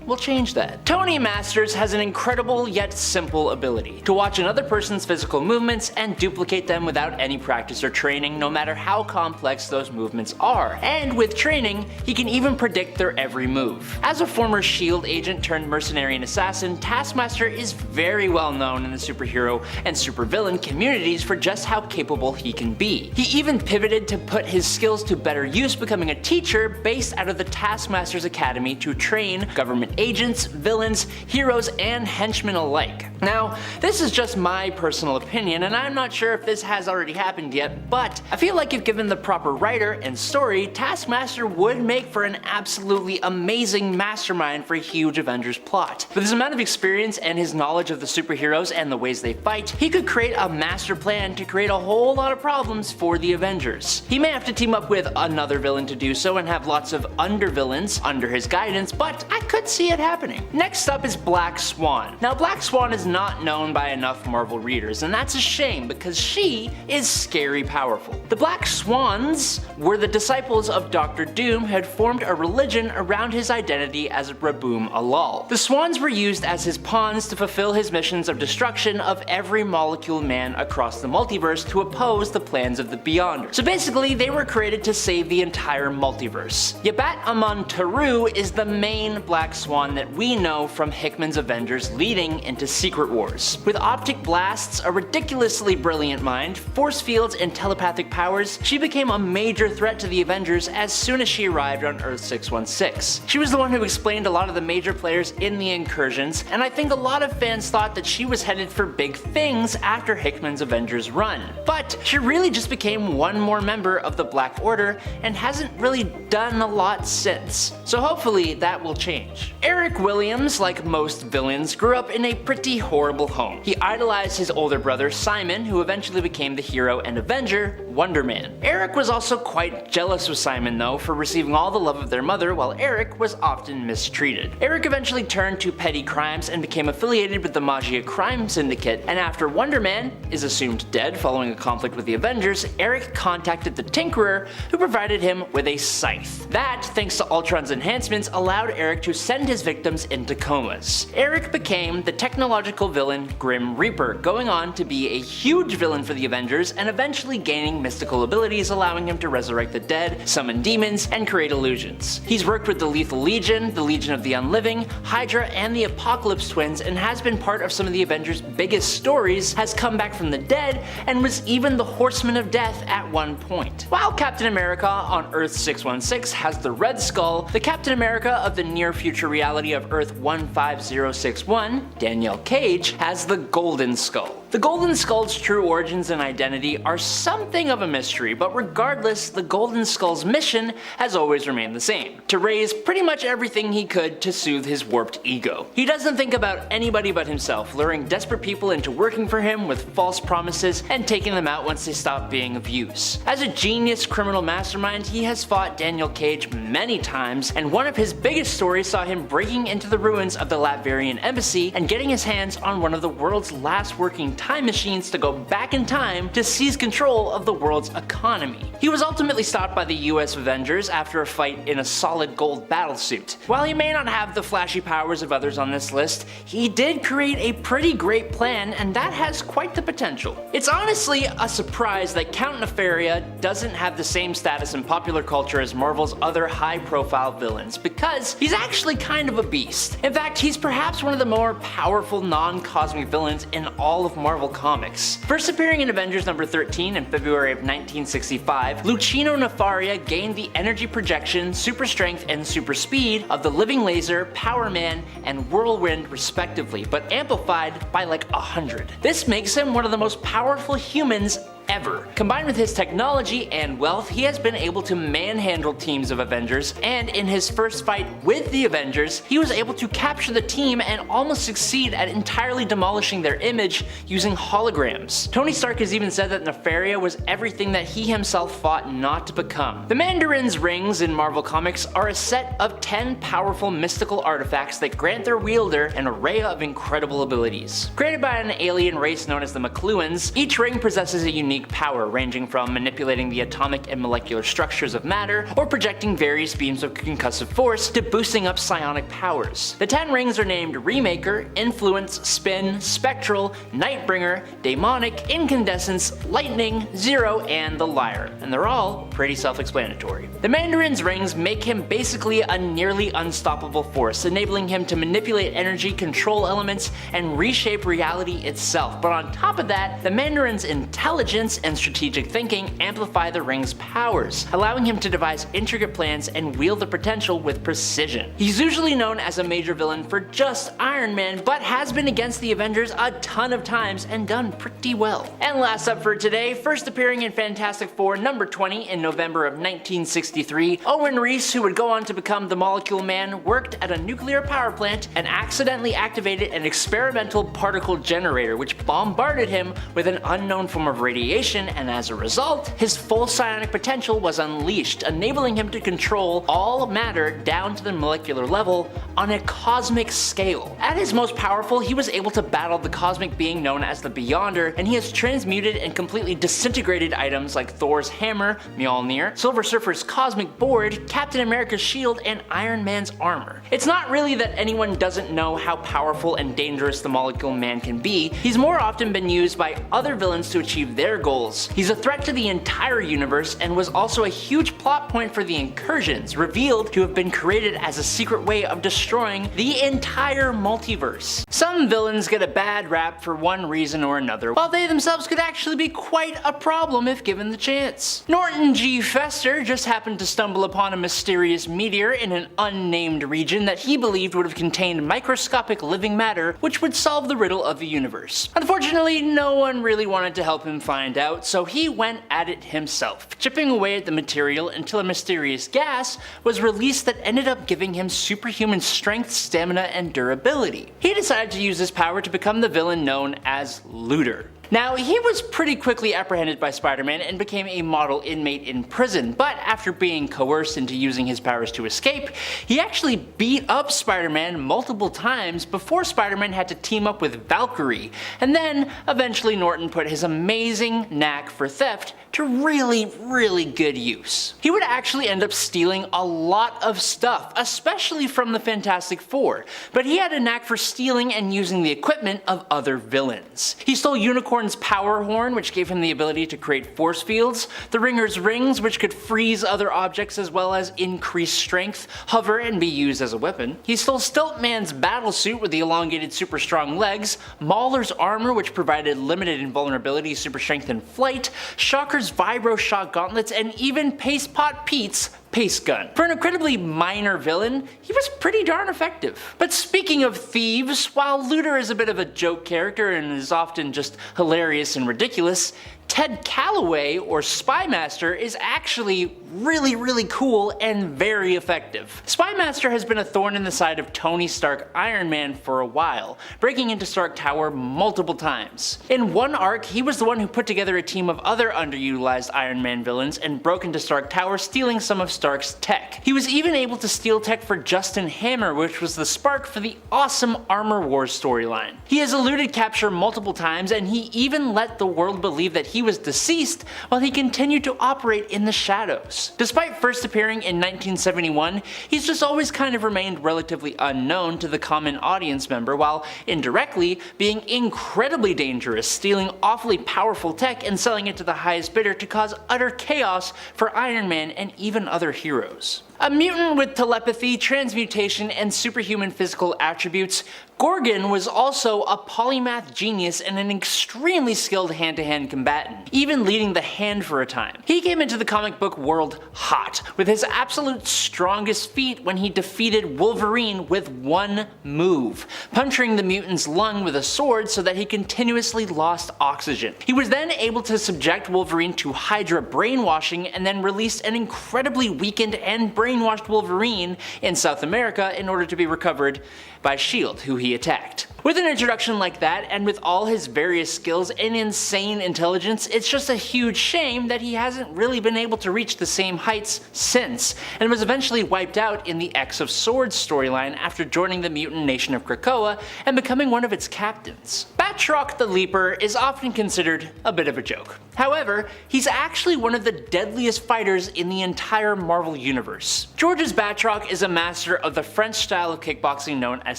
will change that. Tony Masters has an incredible yet simple ability to watch another person's physical movements and duplicate them without any practice or training, no matter how complex those movements are. And with training, he can even predict their every move. As a former SHIELD agent turned mercenary and assassin, Taskmaster is very well known in the superhero and supervillain communities for just how capable he can be. He even pivoted to put his skills to better use, becoming a teacher based out of the Taskmaster's Academy to train government agents, villains, heroes, and henchmen alike. Now, this is just my personal opinion, and I'm not sure if this has already happened yet, but I feel like if given the proper writer and story, Taskmaster would make for an absolutely amazing mastermind for a huge Avengers plot. With his amount of experience and his knowledge of the superheroes and the ways they fight, he could create a master plan to create a whole lot of problems for the Avengers. He may have to team up with another villain to do so and have lots of undervillains under his guidance, but I could see it happening. Next up is Black Swan. Now, Black Swan is not known by enough Marvel readers, and that's a shame because she is scary powerful. The Black Swans were the disciples of Dr. Doom who had formed a religion around his identity as Raboom Alal. The Swans were used as his pawns to fulfill his missions of destruction of every molecule man across the multiverse to oppose the plans of the Beyonders. So basically, they were created to save the entire multiverse. Yabat Amon Taru is the main Black Swan that we know from Hickman's Avengers leading into Secret Wars. With optic blasts, a ridiculously brilliant mind, force fields, and telepathic powers, she became a major threat to the Avengers as soon as she arrived on Earth 616. She was the one who explained a lot of the major players in the incursions, and I think a lot of fans thought that she was headed for big things after Hickman's Avengers run. But she really just became one more member of the Black Order and hasn't really done a lot since. So hopefully that will change. Eric Williams, like most villains, grew up in a pretty horrible home. He idolized his older brother Simon, who eventually became the hero and Avenger, Wonder Man. Eric was also quite jealous with Simon though for receiving all the love of their mother, while Eric was often mistreated. Eric eventually turned to petty crimes and became affiliated with the Magia Crime Syndicate, and after Wonder Man is assumed dead following a conflict with the Avengers, Eric contacted the Tinkerer, who provided him with a scythe. That, thanks to Ultron's enhancements, allowed Eric to send his victims into comas. Eric became the technological villain Grim Reaper, going on to be a huge villain for the Avengers and eventually gaining mystical abilities allowing him to resurrect the dead, summon demons, and create illusions. He's worked with the Lethal Legion, the Legion of the Unliving, Hydra, and the Apocalypse Twins, and has been part of some of the Avengers' biggest stories, has come back from the dead, and was even the Horseman of Death at one point. While Captain America on Earth 616 has the Red Skull, the Captain America of the near future reality of Earth 15061, Danielle Cage, has the Golden Skull. The Golden Skull's true origins and identity are something of a mystery, but regardless, the Golden Skull's mission has always remained the same: to raise pretty much everything he could to soothe his warped ego. He doesn't think about anybody but himself, luring desperate people into working for him with false promises and taking them out once they stop being of use. As a genius criminal mastermind, he has fought Daniel Cage many times, and one of his biggest stories saw him breaking into the ruins of the Latverian embassy and getting his hands on one of the world's last working time machines to go back in time to seize control of the world's economy. He was ultimately stopped by the US Avengers after a fight in a solid gold battlesuit. While he may not have the flashy powers of others on this list, he did create a pretty great plan, and that has quite the potential. It's honestly a surprise that Count Nefaria doesn't have the same status in popular culture as Marvel's other high-profile villains, because he's actually kind of a beast. In fact, he's perhaps one of the more powerful non-cosmic villains in all of Marvel Comics. First appearing in Avengers number 13 in February of 1965, Lucino Nefaria gained the energy projection, super strength, and super speed of the Living Laser, Power Man, and Whirlwind respectively, but amplified by like 100. This makes him one of the most powerful humans ever. Combined with his technology and wealth, he has been able to manhandle teams of Avengers, and in his first fight with the Avengers, he was able to capture the team and almost succeed at entirely demolishing their image using holograms. Tony Stark has even said that Nefaria was everything that he himself fought not to become. The Mandarin's rings in Marvel Comics are a set of 10 powerful mystical artifacts that grant their wielder an array of incredible abilities. Created by an alien race known as the McLuhans, each ring possesses a unique power ranging from manipulating the atomic and molecular structures of matter, or projecting various beams of concussive force, to boosting up psionic powers. The 10 rings are named Remaker, Influence, Spin, Spectral, Nightbringer, Daemonic, Incandescence, Lightning, Zero, and the Lyre, and they're all pretty self-explanatory. The Mandarin's rings make him basically a nearly unstoppable force, enabling him to manipulate energy, control elements, and reshape reality itself. But on top of that, the Mandarin's intelligence and strategic thinking amplify the ring's powers, allowing him to devise intricate plans and wield the potential with precision. He's usually known as a major villain for just Iron Man, but has been against the Avengers a ton of times and done pretty well. And last up for today, first appearing in Fantastic Four number 20 in November of 1963, Owen Reese, who would go on to become the Molecule Man, worked at a nuclear power plant and accidentally activated an experimental particle generator, which bombarded him with an unknown form of radiation, and as a result, his full psionic potential was unleashed, enabling him to control all matter down to the molecular level on a cosmic scale. At his most powerful, he was able to battle the cosmic being known as the Beyonder, and he has transmuted and completely disintegrated items like Thor's hammer, Mjolnir, Silver Surfer's cosmic board, Captain America's shield, and Iron Man's armor. It's not really that anyone doesn't know how powerful and dangerous the Molecule Man can be. He's more often been used by other villains to achieve their goals. He's a threat to the entire universe and was also a huge plot point for the Incursions, revealed to have been created as a secret way of destroying the entire multiverse. Some villains get a bad rap for one reason or another, while they themselves could actually be quite a problem if given the chance. Norton G. Fester just happened to stumble upon a mysterious meteor in an unnamed region that he believed would have contained microscopic living matter, which would solve the riddle of the universe. Unfortunately, no one really wanted to help him find out, so he went at it himself, chipping away at the material until a mysterious gas was released that ended up giving him superhuman strength, stamina, and durability. He decided to use this power to become the villain known as Looter. Now, he was pretty quickly apprehended by Spider-Man and became a model inmate in prison, but after being coerced into using his powers to escape, he actually beat up Spider-Man multiple times before Spider-Man had to team up with Valkyrie, and then eventually Norton put his amazing knack for theft to really good use. He would actually end up stealing a lot of stuff, especially from the Fantastic Four, but he had a knack for stealing and using the equipment of other villains. He stole Unicorn's power horn, which gave him the ability to create force fields, the Ringer's rings, which could freeze other objects as well as increase strength, hover, and be used as a weapon. He stole Stiltman's battlesuit with the elongated super strong legs, Mauler's armor, which provided limited invulnerability, super strength, and flight, Shocker's vibro shock gauntlets, and even Paste Pot Pete's pace gun. For an incredibly minor villain, he was pretty darn effective. But speaking of thieves, while Looter is a bit of a joke character and is often just hilarious and ridiculous, Ted Calloway, or Spymaster, is actually really cool and very effective. Spymaster has been a thorn in the side of Tony Stark Iron Man for a while, breaking into Stark Tower multiple times. In one arc, he was the one who put together a team of other underutilized Iron Man villains and broke into Stark Tower, stealing some of Stark's tech. He was even able to steal tech for Justin Hammer, which was the spark for the awesome Armor Wars storyline. He has eluded capture multiple times, and he even let the world believe that he was deceased while he continued to operate in the shadows. Despite first appearing in 1971, he's just always kind of remained relatively unknown to the common audience member, while indirectly being incredibly dangerous, stealing awfully powerful tech and selling it to the highest bidder to cause utter chaos for Iron Man and even other heroes. A mutant with telepathy, transmutation, and superhuman physical attributes, Gorgon was also a polymath genius and an extremely skilled hand-to-hand combatant, even leading the Hand for a time. He came into the comic book world hot, with his absolute strongest feat when he defeated Wolverine with one move, puncturing the mutant's lung with a sword so that he continuously lost oxygen. He was then able to subject Wolverine to Hydra brainwashing and then released an incredibly weakened and brainwashed Wolverine in South America in order to be recovered by S.H.I.E.L.D., who he attacked. With an introduction like that, and with all his various skills and insane intelligence, it's just a huge shame that he hasn't really been able to reach the same heights since, and was eventually wiped out in the X of Swords storyline after joining the mutant nation of Krakoa and becoming one of its captains. Batroc the Leaper is often considered a bit of a joke. However, he's actually one of the deadliest fighters in the entire Marvel universe. George's Batroc is a master of the French style of kickboxing known as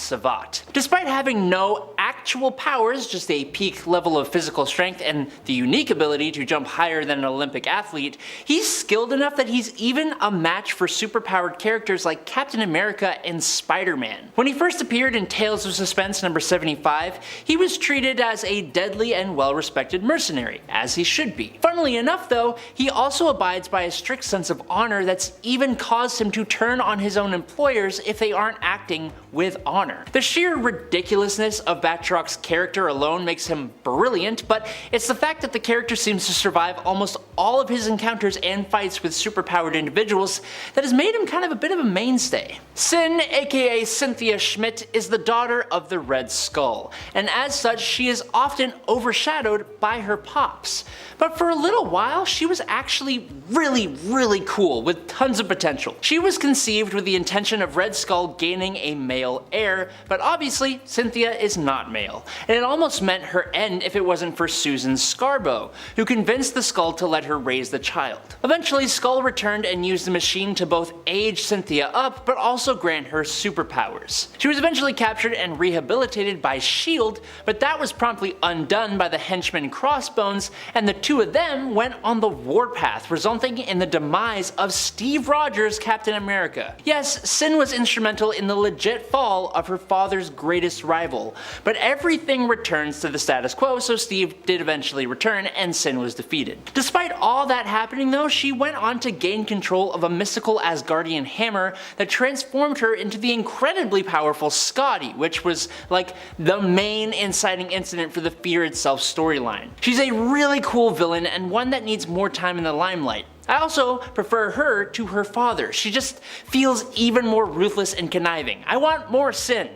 savate. Despite having no actual powers, just a peak level of physical strength and the unique ability to jump higher than an Olympic athlete, he's skilled enough that he's even a match for superpowered characters like Captain America and Spider-Man. When he first appeared in Tales of Suspense number 75, he was treated as a deadly and well-respected mercenary, as he should be. Funnily enough though, he also abides by a strict sense of honor that's even caused him to turn on his own employers if they aren't acting with honor. The sheer ridiculousness of Batroc's character alone makes him brilliant, but it's the fact that the character seems to survive almost all of his encounters and fights with superpowered individuals that has made him kind of a bit of a mainstay. Sin, aka Cynthia Schmidt, is the daughter of the Red Skull, and as such she is often overshadowed by her pops. But for a little while, she was actually really cool with tons of potential. She was conceived with the intention of Red Skull gaining a male heir, but obviously Cynthia is not male, and it almost meant her end if it wasn't for Susan Scarbo, who convinced the Skull to let her raise the child. Eventually, Skull returned and used the machine to both age Cynthia up, but also grant her superpowers. She was eventually captured and rehabilitated by S.H.I.E.L.D., but that was promptly undone by the henchman Crossbones, and the two of them went on the warpath, resulting in the demise of Steve Rogers' Captain America. Yes, Sin was instrumental in the legit fall of her father's greatest rival, but everything returns to the status quo, so Steve did eventually return and Sin was defeated. Despite all that happening though, she went on to gain control of a mystical Asgardian hammer that transformed her into the incredibly powerful Scotty, which was like the main inciting incident for the Fear Itself storyline. She's a really cool villain and one that needs more time in the limelight. I also prefer her to her father. She just feels even more ruthless and conniving. I want more Sin.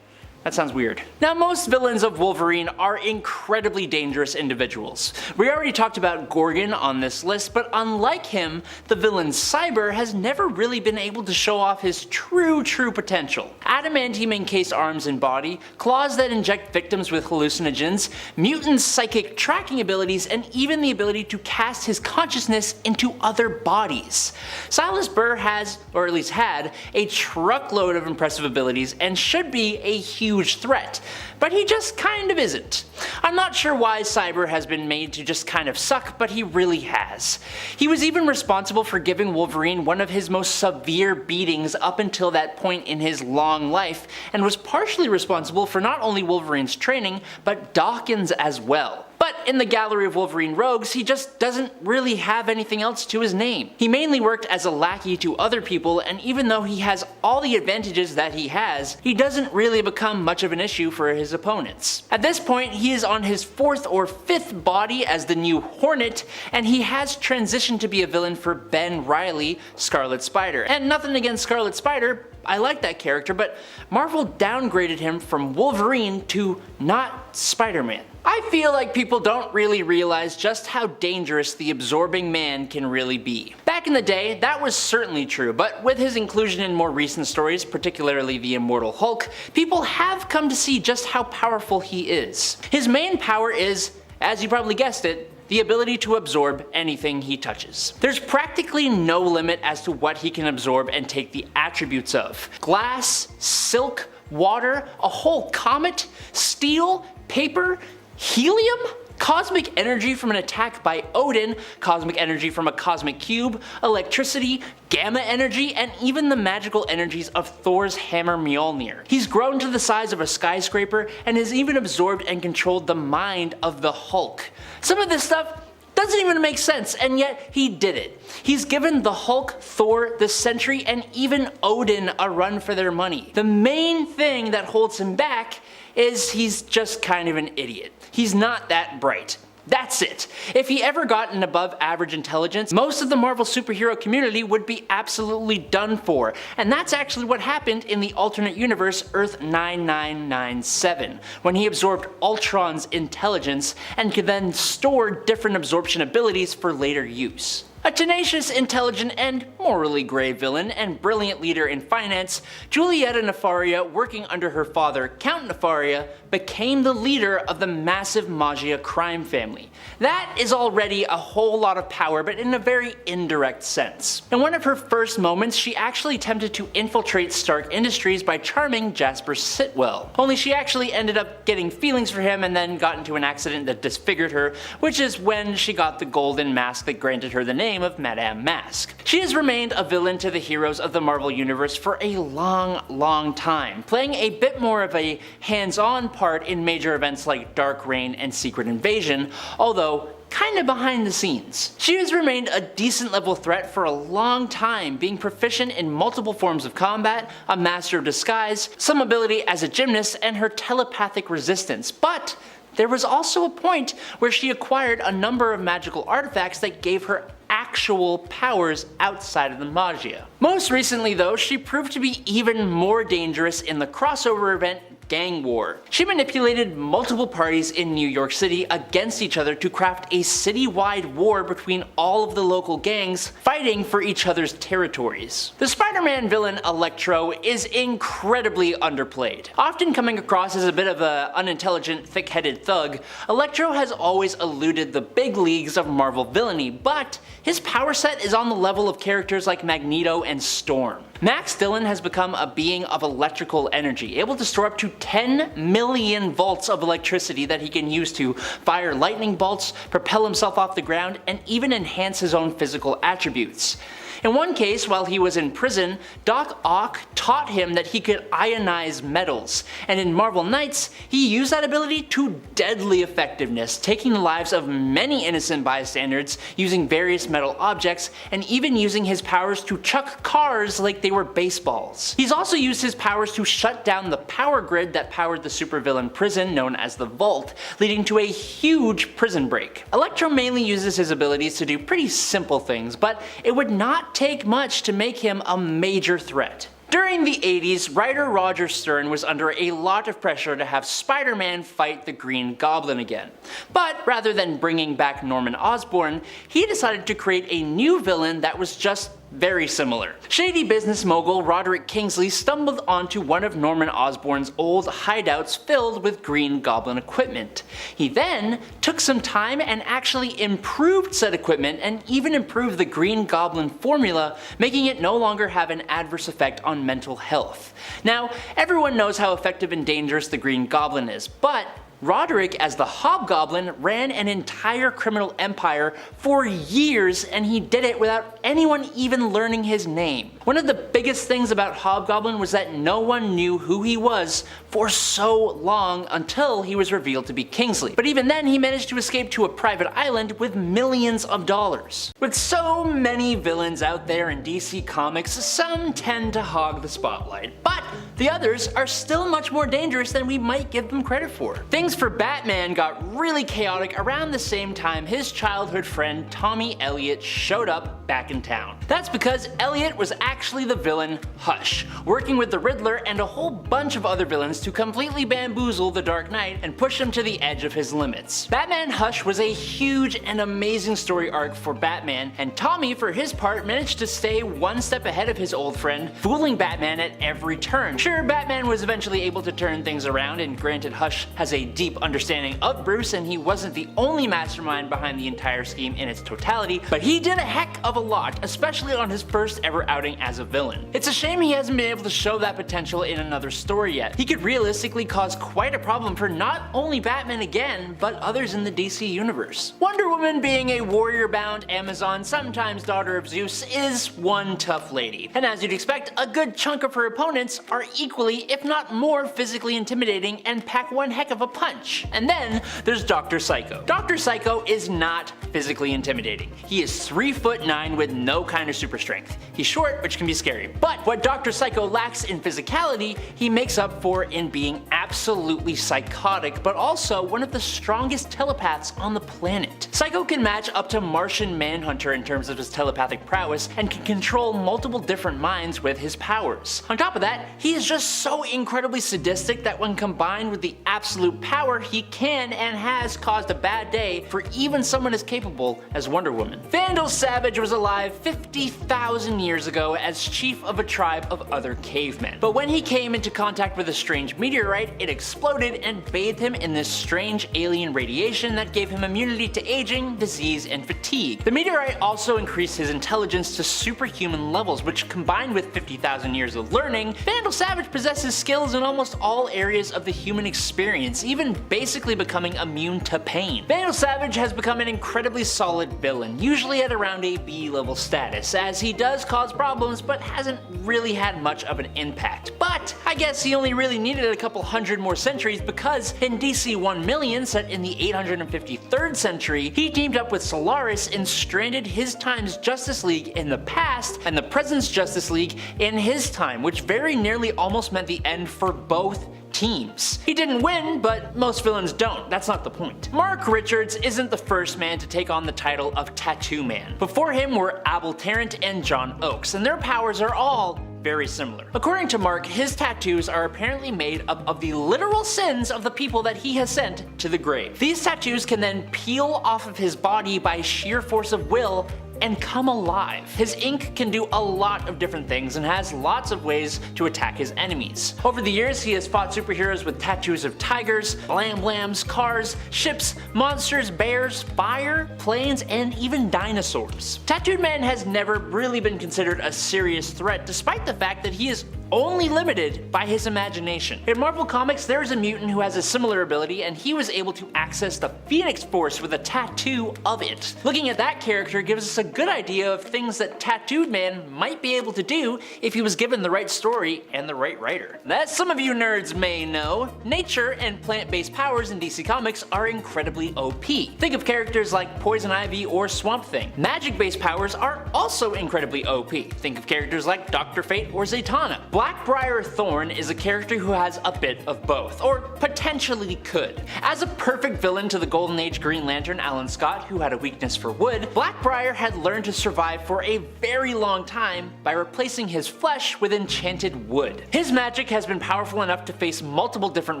That sounds weird. Now, most villains of Wolverine are incredibly dangerous individuals. We already talked about Gorgon on this list, but unlike him, the villain Cyber has never really been able to show off his true potential. Adamantium encased arms and body, claws that inject victims with hallucinogens, mutant psychic tracking abilities, and even the ability to cast his consciousness into other bodies. Silas Burr has, or at least had, a truckload of impressive abilities and should be a huge threat, but he just kind of isn't. I'm not sure why Cyber has been made to just kind of suck, but he really has. He was even responsible for giving Wolverine one of his most severe beatings up until that point in his long life, and was partially responsible for not only Wolverine's training, but Dawkins as well. But But in the gallery of Wolverine rogues, he just doesn't really have anything else to his name. He mainly worked as a lackey to other people, and even though he has all the advantages that he has, he doesn't really become much of an issue for his opponents. At this point, he is on his 4th or 5th body as the new Hornet, and he has transitioned to be a villain for Ben Reilly, Scarlet Spider. And nothing against Scarlet Spider, I like that character, but Marvel downgraded him from Wolverine to not Spider-Man. I feel like people don't really realize just how dangerous the Absorbing Man can really be. Back in the day, that was certainly true, but with his inclusion in more recent stories, particularly the Immortal Hulk, people have come to see just how powerful he is. His main power is, as you probably guessed it, the ability to absorb anything he touches. There's practically no limit as to what he can absorb and take the attributes of. Glass, silk, water, a whole comet, steel, paper, helium? Cosmic energy from an attack by Odin, cosmic energy from a cosmic cube, electricity, gamma energy, and even the magical energies of Thor's hammer Mjolnir. He's grown to the size of a skyscraper and has even absorbed and controlled the mind of the Hulk. Some of this stuff doesn't even make sense, and yet he did it. He's given the Hulk, Thor, the Sentry, and even Odin a run for their money. The main thing that holds him back is he's just kind of an idiot. He's not that bright. That's it. If he ever got an above average intelligence, most of the Marvel superhero community would be absolutely done for. And that's actually what happened in the alternate universe Earth 9997, when he absorbed Ultron's intelligence and could then store different absorption abilities for later use. A tenacious, intelligent, and morally grey villain and brilliant leader in finance, Juliana Nefaria, working under her father, Count Nefaria, became the leader of the massive Magia crime family. That is already a whole lot of power, but in a very indirect sense. In one of her first moments, she actually attempted to infiltrate Stark Industries by charming Jasper Sitwell. Only she actually ended up getting feelings for him and then got into an accident that disfigured her, which is when she got the golden mask that granted her the name of Madame Mask. She has remained a villain to the heroes of the Marvel Universe for a long time, playing a bit more of a hands-on part in major events like Dark Reign and Secret Invasion, although kinda behind the scenes. She has remained a decent level threat for a long time, being proficient in multiple forms of combat, a master of disguise, some ability as a gymnast, and her telepathic resistance. But there was also a point where she acquired a number of magical artifacts that gave her actual powers outside of the Magia. Most recently though, she proved to be even more dangerous in the crossover event Gang War. She manipulated multiple parties in New York City against each other to craft a citywide war between all of the local gangs fighting for each other's territories. The Spider-Man villain Electro is incredibly underplayed. Often coming across as a bit of an unintelligent, thick-headed thug, Electro has always eluded the big leagues of Marvel villainy, but his power set is on the level of characters like Magneto and Storm. Max Dillon has become a being of electrical energy, able to store up to 10 million volts of electricity that he can use to fire lightning bolts, propel himself off the ground, and even enhance his own physical attributes. In one case, while he was in prison, Doc Ock taught him that he could ionize metals, and in Marvel Knights, he used that ability to deadly effectiveness, taking the lives of many innocent bystanders using various metal objects, and even using his powers to chuck cars like they were baseballs. He's also used his powers to shut down the power grid that powered the supervillain prison known as the Vault, leading to a huge prison break. Electro mainly uses his abilities to do pretty simple things, but it would not take much to make him a major threat. During the 80s, writer Roger Stern was under a lot of pressure to have Spider-Man fight the Green Goblin again. But rather than bringing back Norman Osborn, he decided to create a new villain that was just very similar. Shady business mogul Roderick Kingsley stumbled onto one of Norman Osborn's old hideouts filled with Green Goblin equipment. He then took some time and actually improved said equipment and even improved the Green Goblin formula, making it no longer have an adverse effect on mental health. Now, everyone knows how effective and dangerous the Green Goblin is, but Roderick, as the Hobgoblin, ran an entire criminal empire for years, and he did it without anyone even learning his name. One of the biggest things about Hobgoblin was that no one knew who he was for so long until he was revealed to be Kingsley. But even then, he managed to escape to a private island with millions of dollars. With so many villains out there in DC Comics, some tend to hog the spotlight, but the others are still much more dangerous than we might give them credit for. Things for Batman got really chaotic around the same time his childhood friend Tommy Elliot showed up back in town. That's because Elliot was actually the villain Hush, working with the Riddler and a whole bunch of other villains to completely bamboozle the Dark Knight and push him to the edge of his limits. Batman Hush was a huge and amazing story arc for Batman, and Tommy for his part managed to stay one step ahead of his old friend, fooling Batman at every turn. Sure, Batman was eventually able to turn things around, and granted Hush has a deep understanding of Bruce and he wasn't the only mastermind behind the entire scheme in its totality, but he did a heck of a lot, especially on his first ever outing as a villain. It's a shame he hasn't been able to show that potential in another story yet. He could realistically cause quite a problem for not only Batman again, but others in the DC universe. Wonder Woman, being a warrior-bound Amazon, sometimes daughter of Zeus, is one tough lady. And as you'd expect, a good chunk of her opponents are equally, if not more, physically intimidating and pack one heck of a punch. And then there's Dr. Psycho. Dr. Psycho is not physically intimidating. He is 3'9" with no kind of super strength. He's short, which can be scary. But what Dr. Psycho lacks in physicality, he makes up for in being absolutely psychotic, but also one of the strongest telepaths on the planet. Psycho can match up to Martian Manhunter in terms of his telepathic prowess and can control multiple different minds with his powers. On top of that, he is just so incredibly sadistic that when combined with the absolute power, he can and has caused a bad day for even someone as capable as Wonder Woman. Vandal Savage was alive 50,000 years ago as chief of a tribe of other cavemen. But when he came into contact with a strange meteorite, it exploded and bathed him in this strange alien radiation that gave him immunity to aging, disease, and fatigue. The meteorite also increased his intelligence to superhuman levels, which combined with 50,000 years of learning, Vandal Savage possesses skills in almost all areas of the human experience, even basically becoming immune to pain. Vandal Savage has become an incredibly solid villain, usually at around a B-level status, as he does cause problems but hasn't really had much of an impact. But I guess he only really needed a couple hundred more centuries, because in DC 1,000,000, set in the 853rd century, he teamed up with Solaris and stranded his time's Justice League in the past and the present's Justice League in his time, which very nearly almost meant the end for both teams. He didn't win, but most villains don't. That's not the point. Mark Richards isn't the first man to take on the title of Tattoo Man. Before him were Abel Tarrant and John Oakes, and their powers are all very similar. According to Mark, his tattoos are apparently made up of the literal sins of the people that he has sent to the grave. These tattoos can then peel off of his body by sheer force of will and come alive. His ink can do a lot of different things and has lots of ways to attack his enemies. Over the years, he has fought superheroes with tattoos of tigers, blam blams, cars, ships, monsters, bears, fire, planes, and even dinosaurs. Tattooed Man has never really been considered a serious threat, despite the fact that he is only limited by his imagination. In Marvel Comics, there is a mutant who has a similar ability, and he was able to access the Phoenix Force with a tattoo of it. Looking at that character gives us a good idea of things that Tattooed Man might be able to do if he was given the right story and the right writer. As some of you nerds may know, nature and plant-based powers in DC Comics are incredibly OP. Think of characters like Poison Ivy or Swamp Thing. Magic-based powers are also incredibly OP. Think of characters like Dr. Fate or Zatanna. Black Brier Thorn is a character who has a bit of both, or potentially could. As a perfect villain to the Golden Age Green Lantern Alan Scott, who had a weakness for wood, Black Brier had learned to survive for a very long time by replacing his flesh with enchanted wood. His magic has been powerful enough to face multiple different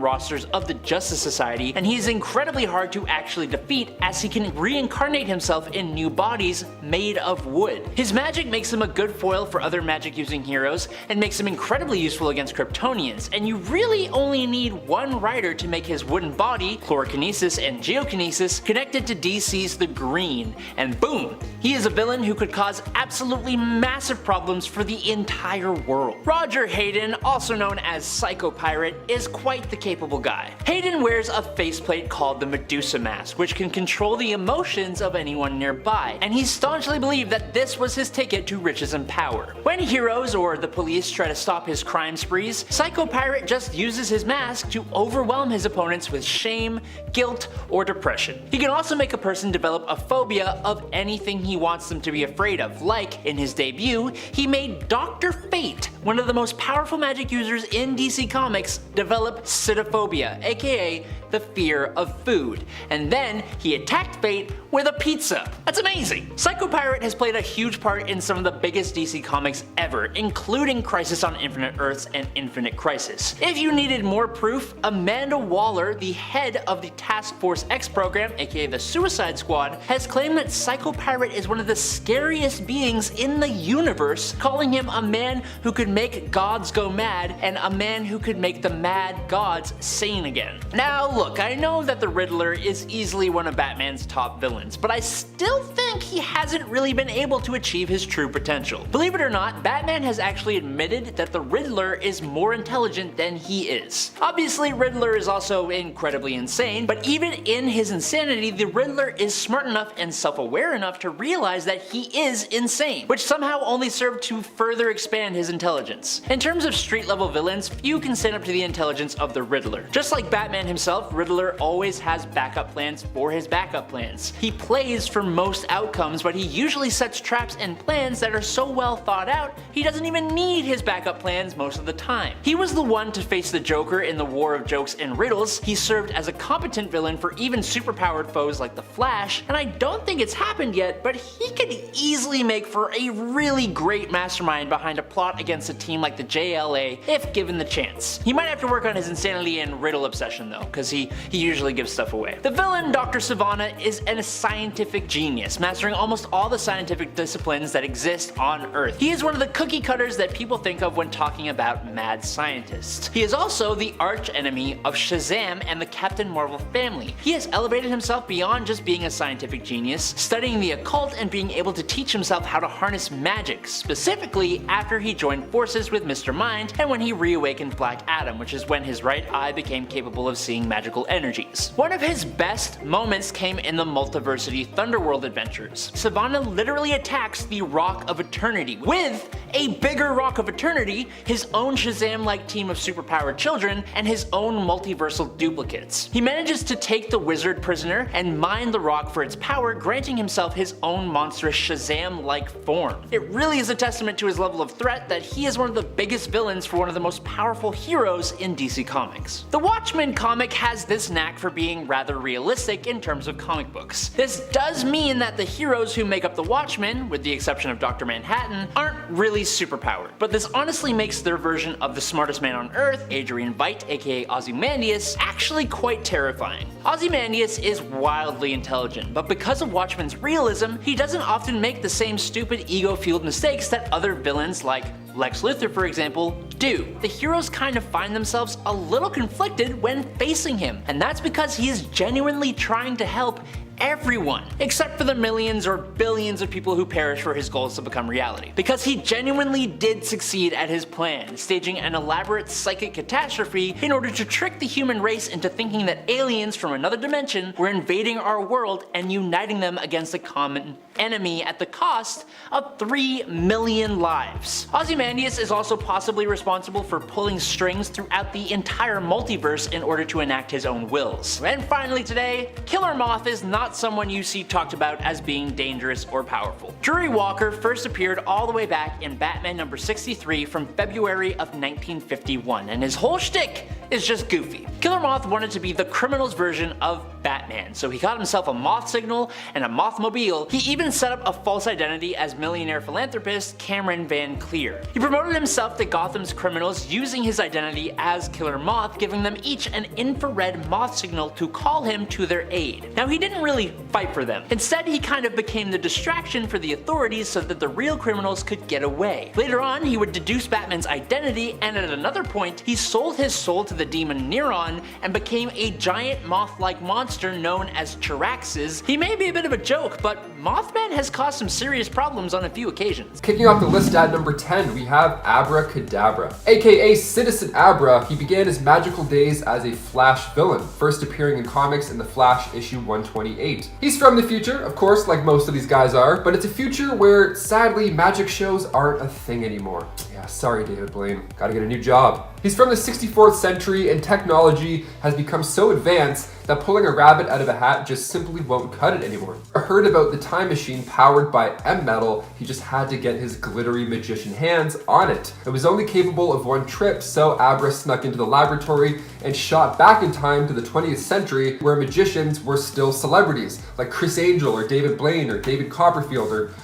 rosters of the Justice Society, and he's incredibly hard to actually defeat as he can reincarnate himself in new bodies made of wood. His magic makes him a good foil for other magic using heroes and makes him incredibly incredibly useful against Kryptonians, and you really only need one writer to make his wooden body, chlorokinesis and geokinesis, connected to DC's The Green, and boom! He is a villain who could cause absolutely massive problems for the entire world. Roger Hayden, also known as Psycho Pirate, is quite the capable guy. Hayden wears a faceplate called the Medusa Mask, which can control the emotions of anyone nearby, and he staunchly believed that this was his ticket to riches and power. When heroes or the police try to stop his crime sprees, Psycho Pirate just uses his mask to overwhelm his opponents with shame, guilt, or depression. He can also make a person develop a phobia of anything he wants them to be afraid of, like, in his debut, he made Dr. Fate, one of the most powerful magic users in DC Comics, develop Cytophobia, aka the fear of food, and then he attacked Fate with a pizza. That's amazing! Psycho Pirate has played a huge part in some of the biggest DC comics ever, including Crisis on Infinite Earths and Infinite Crisis. If you needed more proof, Amanda Waller, the head of the Task Force X program, aka the Suicide Squad, has claimed that Psycho Pirate is one of the scariest beings in the universe, calling him a man who could make gods go mad and a man who could make the mad gods sane again. Now look, I know that the Riddler is easily one of Batman's top villains, but I still think he hasn't really been able to achieve his true potential. Believe it or not, Batman has actually admitted that the Riddler is more intelligent than he is. Obviously, Riddler is also incredibly insane, but even in his insanity, the Riddler is smart enough and self-aware enough to realize that he is insane, which somehow only served to further expand his intelligence. In terms of street-level villains, few can stand up to the intelligence of the Riddler. Just like Batman himself, Riddler always has backup plans for his backup plans. He plays for most outcomes, but he usually sets traps and plans that are so well thought out, he doesn't even need his backup plans most of the time. He was the one to face the Joker in the War of Jokes and Riddles, he served as a competent villain for even superpowered foes like the Flash, and I don't think it's happened yet, but he could easily make for a really great mastermind behind a plot against a team like the JLA if given the chance. He might have to work on his insanity and riddle obsession though, because he usually gives stuff away. The villain, Dr. Sivana, is a scientific genius, mastering almost all the scientific disciplines that exist on Earth. He is one of the cookie cutters that people think of when talking about mad scientists. He is also the arch enemy of Shazam and the Captain Marvel family. He has elevated himself beyond just being a scientific genius, studying the occult and being able to teach himself how to harness magic, specifically after he joined forces with Mr. Mind and when he reawakened Black Adam, which is when his right eye became capable of seeing magical energies. One of his best moments came in the Multiversity Thunderworld adventures. Sivana literally attacks the Rock of Eternity with a bigger Rock of Eternity, his own Shazam-like team of superpowered children, and his own multiversal duplicates. He manages to take the wizard prisoner and mine the rock for its power, granting himself his own monstrous Shazam-like form. It really is a testament to his level of threat that he is one of the biggest villains for one of the most powerful heroes in DC Comics. The Watchmen comic has this knack for being rather realistic in terms of comic books. This does mean that the heroes who make up the Watchmen, with the exception of Dr. Manhattan, aren't really superpowered, but this honestly makes their version of the smartest man on Earth, Adrian Veidt aka Ozymandias, actually quite terrifying. Ozymandias is wildly intelligent, but because of Watchmen's realism, he doesn't often make the same stupid ego-fueled mistakes that other villains like Lex Luthor, for example, do. The heroes kind of find themselves a little conflicted when facing him, and that's because he is genuinely trying to help everyone, except for the millions or billions of people who perish for his goals to become reality. Because he genuinely did succeed at his plan, staging an elaborate psychic catastrophe in order to trick the human race into thinking that aliens from another dimension were invading our world and uniting them against a common enemy at the cost of 3 million lives. Ozymandias is also possibly responsible for pulling strings throughout the entire multiverse in order to enact his own wills. And finally today, Killer Moth is not someone you see talked about as being dangerous or powerful. Drury Walker first appeared all the way back in Batman number 63 from February of 1951, and his whole shtick is just goofy. Killer Moth wanted to be the criminal's version of Batman, so he got himself a moth signal and a mothmobile. He even set up a false identity as millionaire philanthropist Cameron Van Cleer. He promoted himself to Gotham's criminals using his identity as Killer Moth, giving them each an infrared moth signal to call him to their aid. Now, he didn't really fight for them. Instead, he kind of became the distraction for the authorities so that the real criminals could get away. Later on, he would deduce Batman's identity, and at another point, he sold his soul to the demon Nimrod and became a giant moth-like monster known as Chiraxes. He may be a bit of a joke, but Mothman has caused some serious problems on a few occasions. Kicking off the list at number 10, we have Abra Kadabra. AKA Citizen Abra, he began his magical days as a Flash villain, first appearing in comics in The Flash issue 128. He's from the future, of course, like most of these guys are, but it's a future where, sadly, magic shows aren't a thing anymore. Yeah, sorry David Blaine, gotta get a new job. He's from the 64th century, and technology has become so advanced that pulling a rabbit out of a hat just simply won't cut it anymore. I heard about the time machine powered by M-metal. He just had to get his glittery magician hands on it. It was only capable of one trip, so Abra snuck into the laboratory and shot back in time to the 20th century, where magicians were still celebrities, like Chris Angel or David Blaine or David Copperfield or,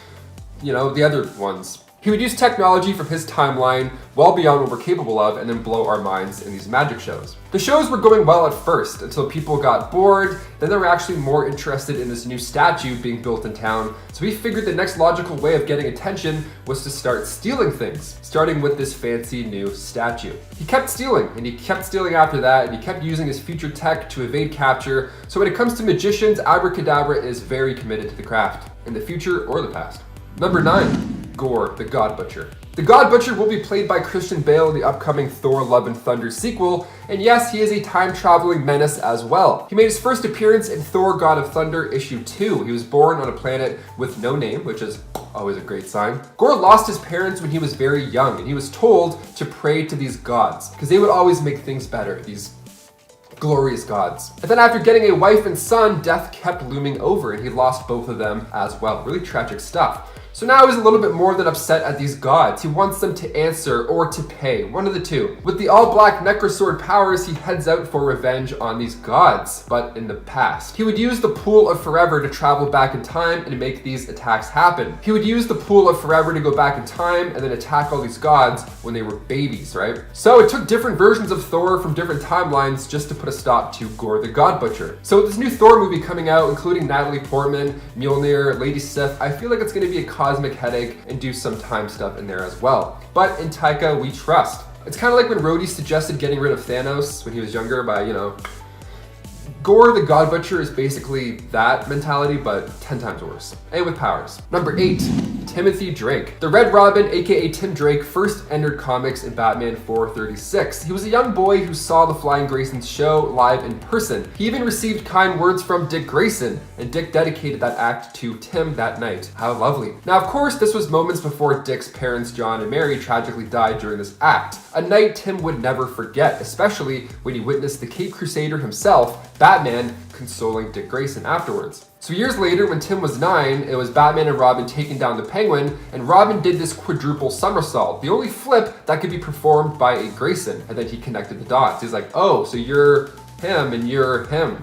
you know, the other ones. He would use technology from his timeline well beyond what we're capable of and then blow our minds in these magic shows. The shows were going well at first until people got bored, then they were actually more interested in this new statue being built in town, so he figured the next logical way of getting attention was to start stealing things, starting with this fancy new statue. He kept stealing, and he kept stealing after that, and he kept using his future tech to evade capture, so when it comes to magicians, Abra Kadabra is very committed to the craft, in the future or the past. Number 9. Gorr the God Butcher. The God Butcher will be played by Christian Bale in the upcoming Thor Love and Thunder sequel, and yes, he is a time-traveling menace as well. He made his first appearance in Thor God of Thunder issue 2. He was born on a planet with no name, which is always a great sign. Gorr lost his parents when he was very young, and he was told to pray to these gods, because they would always make things better, these glorious gods. And then after getting a wife and son, death kept looming over, and he lost both of them as well. Really tragic stuff. So now he's a little bit more than upset at these gods. He wants them to answer or to pay, one of the two. With the all-black Necrosword powers, he heads out for revenge on these gods, but in the past. He would use the Pool of Forever to travel back in time and make these attacks happen. He would use the Pool of Forever to go back in time and then attack all these gods when they were babies, right? So it took different versions of Thor from different timelines just to put a stop to Gorr the God Butcher. So with this new Thor movie coming out, including Natalie Portman, Mjolnir, Lady Sif, I feel like it's going to be a cosmic headache and do some time stuff in there as well. But in Taika, we trust. It's kind of like when Rhodey suggested getting rid of Thanos when he was younger by, you know, Gorr the God Butcher is basically that mentality, but 10 times worse. And with powers. Number 8. Timothy Drake. The Red Robin, aka Tim Drake, first entered comics in Batman 436. He was a young boy who saw the Flying Graysons show live in person. He even received kind words from Dick Grayson, and Dick dedicated that act to Tim that night. How lovely. Now, of course, this was moments before Dick's parents, John and Mary, tragically died during this act. A night Tim would never forget, especially when he witnessed the Caped Crusader himself, Batman, consoling Dick Grayson afterwards. So years later, when Tim was 9, it was Batman and Robin taking down the Penguin, and Robin did this quadruple somersault, the only flip that could be performed by a Grayson, and then he connected the dots. He's like, oh, so you're him and you're him.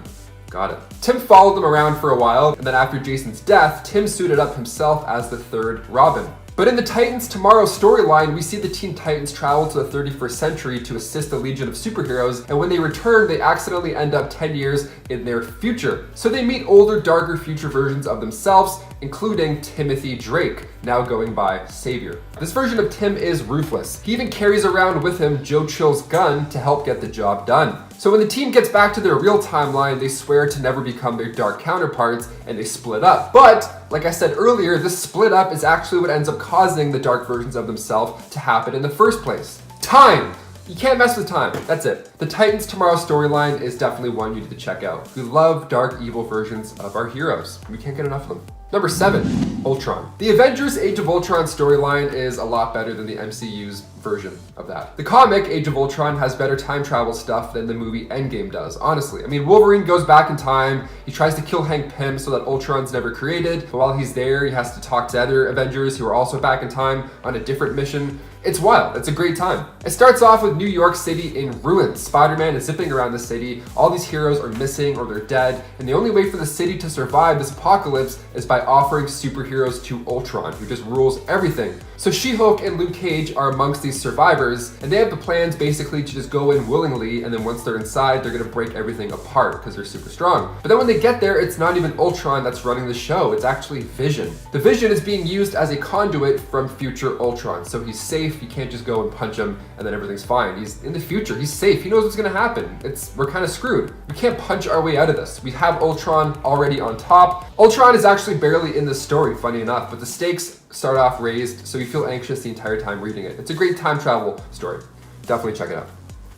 Got it. Tim followed them around for a while, and then after Jason's death, Tim suited up himself as the third Robin. But in the Titans Tomorrow storyline, we see the Teen Titans travel to the 31st century to assist the Legion of Superheroes, and when they return, they accidentally end up 10 years in their future. So they meet older, darker future versions of themselves, including Timothy Drake, now going by Savior. This version of Tim is ruthless. He even carries around with him Joe Chill's gun to help get the job done. So when the team gets back to their real timeline, they swear to never become their dark counterparts, and they split up. But, like I said earlier, this split up is actually what ends up causing the dark versions of themselves to happen in the first place. Time! You can't mess with time. That's it. The Titans Tomorrow storyline is definitely one you need to check out. We love dark, evil versions of our heroes. We can't get enough of them. Number 7, Ultron. The Avengers Age of Ultron storyline is a lot better than the MCU's version of that. The comic Age of Ultron has better time travel stuff than the movie Endgame does, honestly. I mean, Wolverine goes back in time, he tries to kill Hank Pym so that Ultron's never created, but while he's there, he has to talk to other Avengers who are also back in time on a different mission. It's wild. It's a great time. It starts off with New York City in ruins. Spider-Man is zipping around the city. All these heroes are missing or they're dead, and the only way for the city to survive this apocalypse is by offering superheroes to Ultron, who just rules everything. So She-Hulk and Luke Cage are amongst these survivors, and they have the plans basically to just go in willingly, and then once they're inside, they're gonna break everything apart because they're super strong. But then when they get there, it's not even Ultron that's running the show, it's actually Vision. The Vision is being used as a conduit from future Ultron, so he's safe. You can't just go and punch him and then everything's fine. He's in the future, he's safe, he knows what's gonna happen. We're kind of screwed. We can't punch our way out of this. We have Ultron already on top. Ultron is actually barely in this story, funny enough, but the stakes start off raised, so you feel anxious the entire time reading it. It's a great time travel story. Definitely check it out.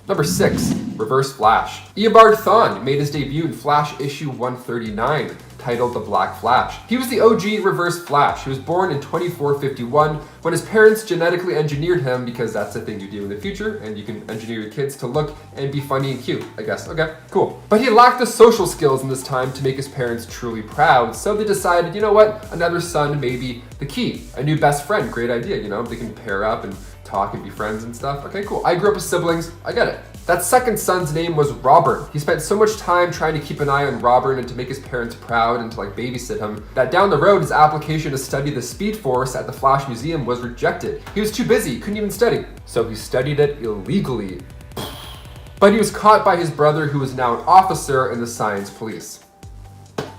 Number 6, Reverse Flash. Eobard Thawne made his debut in Flash issue 139, titled The Black Flash. He was the OG Reverse Flash. He was born in 2451 when his parents genetically engineered him, because that's the thing you do in the future, and you can engineer your kids to look and be funny and cute, I guess. Okay, cool. But he lacked the social skills in this time to make his parents truly proud, so they decided, you know what, another son may be the key. A new best friend, great idea, you know, they can pair up and talk and be friends and stuff. Okay, cool. I grew up with siblings, I get it. That second son's name was Robert. He spent so much time trying to keep an eye on Robert and to make his parents proud and to like babysit him, that down the road his application to study the Speed Force at the Flash Museum was rejected. He was too busy, couldn't even study. So he studied it illegally. But he was caught by his brother, who is now an officer in the Science Police.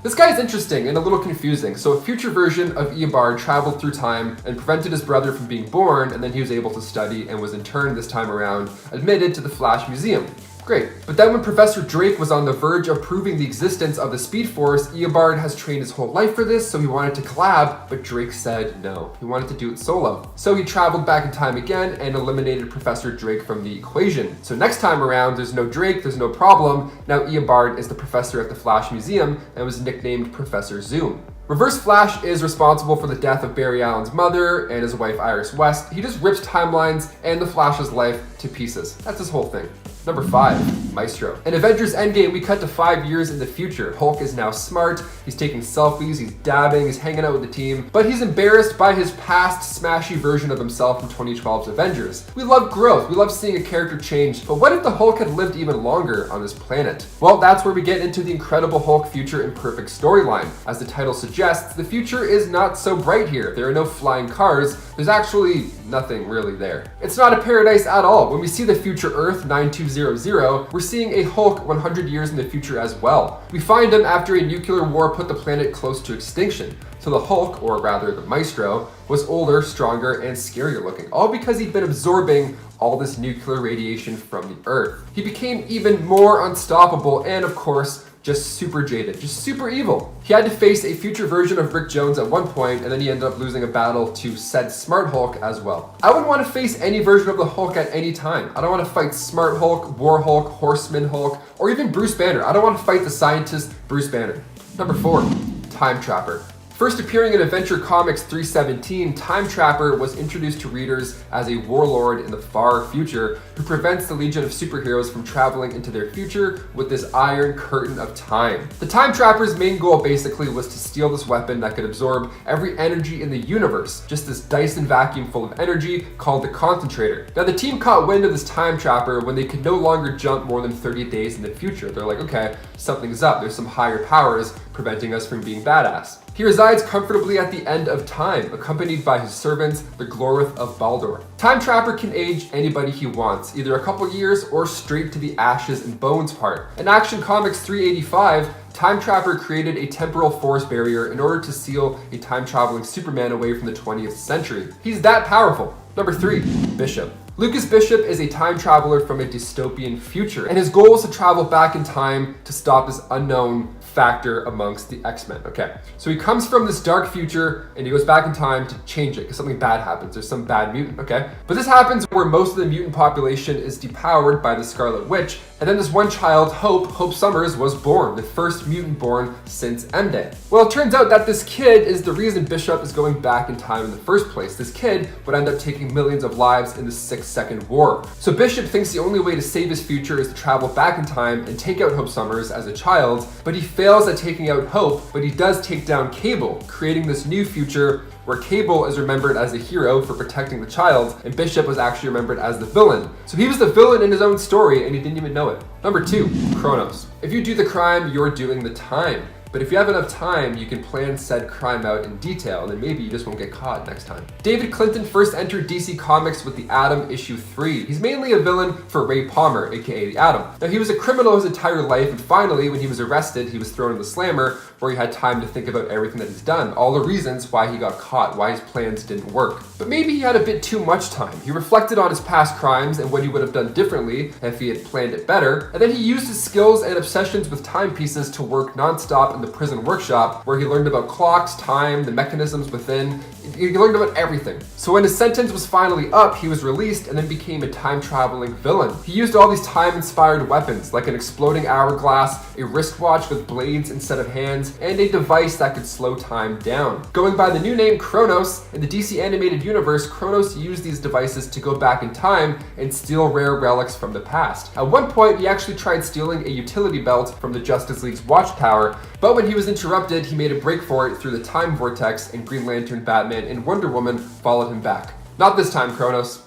This guy is interesting and a little confusing. So a future version of Eobard traveled through time and prevented his brother from being born, and then he was able to study and was in turn this time around admitted to the Flash Museum. Great. But then when Professor Drake was on the verge of proving the existence of the Speed Force, Eobard has trained his whole life for this, so he wanted to collab, but Drake said no. He wanted to do it solo. So he traveled back in time again and eliminated Professor Drake from the equation. So next time around, there's no Drake, there's no problem. Now Eobard is the professor at the Flash Museum and was nicknamed Professor Zoom. Reverse Flash is responsible for the death of Barry Allen's mother and his wife Iris West. He just rips timelines and the Flash's life to pieces. That's his whole thing. Number 5, Maestro. In Avengers Endgame, we cut to 5 years in the future. Hulk is now smart, he's taking selfies, he's dabbing, he's hanging out with the team, but he's embarrassed by his past smashy version of himself from 2012's Avengers. We love growth, we love seeing a character change, but what if the Hulk had lived even longer on this planet? Well, that's where we get into the Incredible Hulk Future Imperfect storyline. As the title suggests, the future is not so bright here. There are no flying cars, there's actually nothing really there. It's not a paradise at all. When we see the future Earth 9200, we're seeing a Hulk 100 years in the future as well. We find him after a nuclear war put the planet close to extinction. So the Hulk, or rather the Maestro, was older, stronger, and scarier looking, all because he'd been absorbing all this nuclear radiation from the Earth. He became even more unstoppable and, of course, just super jaded, just super evil. He had to face a future version of Rick Jones at one point, and then he ended up losing a battle to said Smart Hulk as well. I wouldn't want to face any version of the Hulk at any time. I don't want to fight Smart Hulk, War Hulk, Horseman Hulk, or even Bruce Banner. I don't want to fight the scientist Bruce Banner. Number 4, Time Trapper. First appearing in Adventure Comics 317, Time Trapper was introduced to readers as a warlord in the far future who prevents the Legion of Superheroes from traveling into their future with this iron curtain of time. The Time Trapper's main goal basically was to steal this weapon that could absorb every energy in the universe, just this Dyson vacuum full of energy called the Concentrator. Now the team caught wind of this Time Trapper when they could no longer jump more than 30 days in the future. They're like, okay, something's up, there's some higher powers preventing us from being badass. He resides comfortably at the end of time, accompanied by his servants, the Glorith of Baldur. Time Trapper can age anybody he wants, either a couple years or straight to the ashes and bones part. In Action Comics 385, Time Trapper created a temporal force barrier in order to seal a time-traveling Superman away from the 20th century. He's that powerful. Number 3, Bishop. Lucas Bishop is a time traveler from a dystopian future, and his goal is to travel back in time to stop this unknown factor amongst the X-Men. Okay, so he comes from this dark future and he goes back in time to change it because something bad happens. There's some bad mutant, okay? But this happens where most of the mutant population is depowered by the Scarlet Witch, and then this one child, Hope Summers, was born, the first mutant born since M-Day. Well, it turns out that this kid is the reason Bishop is going back in time in the first place. This kid would end up taking millions of lives in the 6-second war. So Bishop thinks the only way to save his future is to travel back in time and take out Hope Summers as a child, but he fails at taking out Hope, but he does take down Cable, creating this new future where Cable is remembered as a hero for protecting the child, and Bishop was actually remembered as the villain. So he was the villain in his own story, and he didn't even know it. Number 2, Kronos. If you do the crime, you're doing the time. But if you have enough time, you can plan said crime out in detail, and then maybe you just won't get caught next time. David Clinton first entered DC Comics with the Atom issue 3. He's mainly a villain for Ray Palmer, aka the Atom. Now he was a criminal his entire life, and finally when he was arrested, he was thrown in the slammer, where he had time to think about everything that he's done, all the reasons why he got caught, why his plans didn't work. But maybe he had a bit too much time. He reflected on his past crimes and what he would have done differently if he had planned it better, and then he used his skills and obsessions with timepieces to work non-stop in the prison workshop, where he learned about clocks, time, the mechanisms within. He learned about everything. So when his sentence was finally up, he was released and then became a time-traveling villain. He used all these time-inspired weapons, like an exploding hourglass, a wristwatch with blades instead of hands, and a device that could slow time down. Going by the new name Kronos, in the DC animated universe, Kronos used these devices to go back in time and steal rare relics from the past. At one point, he actually tried stealing a utility belt from the Justice League's watchtower, but when he was interrupted, he made a break for it through the time vortex, and Green Lantern, Batman, and Wonder Woman followed him back. Not this time, Kronos.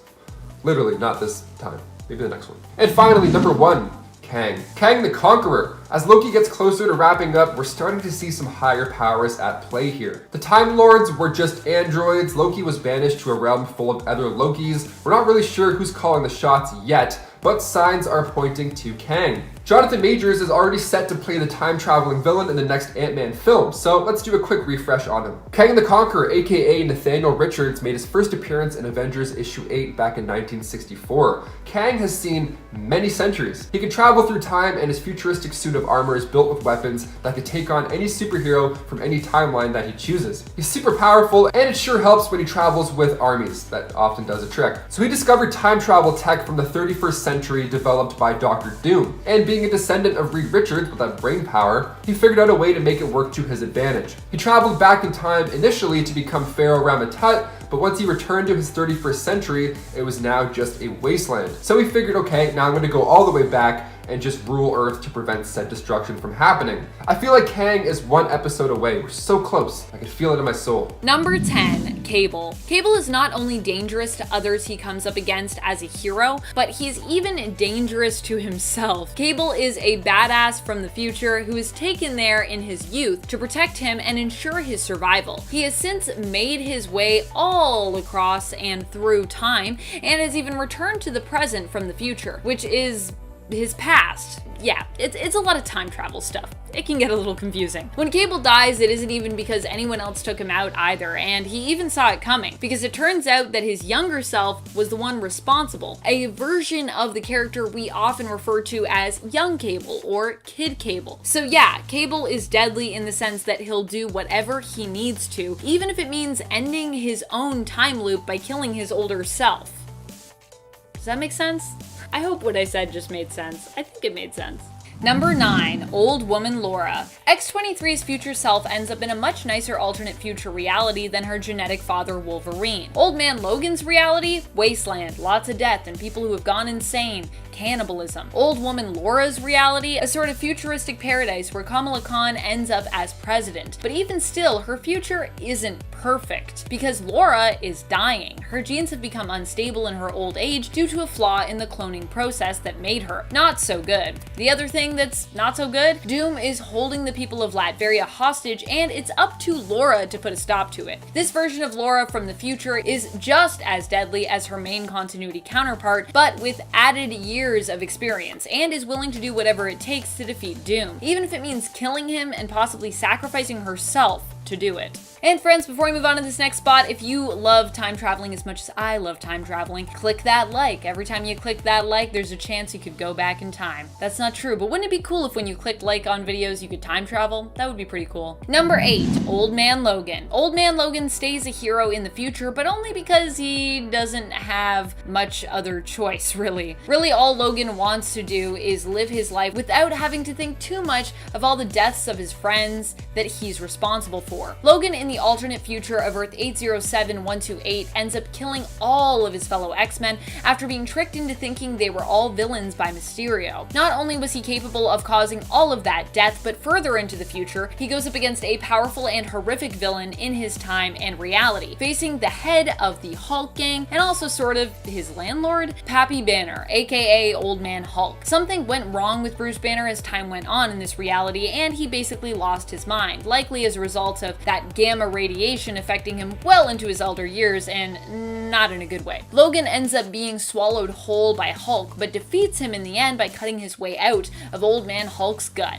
Literally, not this time. Maybe the next one. And finally, number 1, Kang. Kang the Conqueror. As Loki gets closer to wrapping up, we're starting to see some higher powers at play here. The Time Lords were just androids. Loki was banished to a realm full of other Lokis. We're not really sure who's calling the shots yet, but signs are pointing to Kang. Jonathan Majors is already set to play the time-traveling villain in the next Ant-Man film, so let's do a quick refresh on him. Kang the Conqueror, aka Nathaniel Richards, made his first appearance in Avengers issue 8 back in 1964. Kang has seen many centuries. He can travel through time, and his futuristic suit of armor is built with weapons that can take on any superhero from any timeline that he chooses. He's super powerful, and it sure helps when he travels with armies. That often does a trick. So he discovered time travel tech from the 31st century developed by Dr. Doom, and being a descendant of Reed Richards with that brain power, he figured out a way to make it work to his advantage. He traveled back in time initially to become Pharaoh Ramatut, but once he returned to his 31st century, it was now just a wasteland. So he figured, okay, now I'm going to go all the way back and just rule Earth to prevent said destruction from happening. I feel like Kang is one episode away. We're so close. I can feel it in my soul. Number 10, Cable. Cable is not only dangerous to others he comes up against as a hero, but he's even dangerous to himself. Cable is a badass from the future who is taken there in his youth to protect him and ensure his survival. He has since made his way all across and through time, and has even returned to the present from the future, which is his past. Yeah, it's a lot of time travel stuff. It can get a little confusing. When Cable dies, it isn't even because anyone else took him out either, and he even saw it coming, because it turns out that his younger self was the one responsible, a version of the character we often refer to as young Cable or Kid Cable. So yeah, Cable is deadly in the sense that he'll do whatever he needs to, even if it means ending his own time loop by killing his older self. Does that make sense? I hope what I said just made sense. I think it made sense. Number 9, Old Woman Laura. X-23's future self ends up in a much nicer alternate future reality than her genetic father Wolverine. Old Man Logan's reality? Wasteland, lots of death and people who have gone insane. Cannibalism. Old Woman Laura's reality? A sort of futuristic paradise where Kamala Khan ends up as president. But even still, her future isn't perfect, because Laura is dying. Her genes have become unstable in her old age due to a flaw in the cloning process that made her not so good. The other thing that's not so good, Doom is holding the people of Latveria hostage, and it's up to Laura to put a stop to it. This version of Laura from the future is just as deadly as her main continuity counterpart, but with added years of experience, and is willing to do whatever it takes to defeat Doom, even if it means killing him and possibly sacrificing herself to do it. And friends, before we move on to this next spot, if you love time traveling as much as I love time traveling, click that like. Every time you click that like, there's a chance you could go back in time. That's not true, but wouldn't it be cool if when you clicked like on videos, you could time travel? That would be pretty cool. Number 8, Old Man Logan. Old Man Logan stays a hero in the future, but only because he doesn't have much other choice, really. Really, all Logan wants to do is live his life without having to think too much of all the deaths of his friends that he's responsible for. Logan in the alternate future of Earth 807128 ends up killing all of his fellow X-Men after being tricked into thinking they were all villains by Mysterio. Not only was he capable of causing all of that death, but further into the future, he goes up against a powerful and horrific villain in his time and reality, facing the head of the Hulk gang and also sort of his landlord, Pappy Banner, aka Old Man Hulk. Something went wrong with Bruce Banner as time went on in this reality, and he basically lost his mind, likely as a result of that gamma radiation affecting him well into his elder years, and not in a good way. Logan ends up being swallowed whole by Hulk, but defeats him in the end by cutting his way out of Old Man Hulk's gut.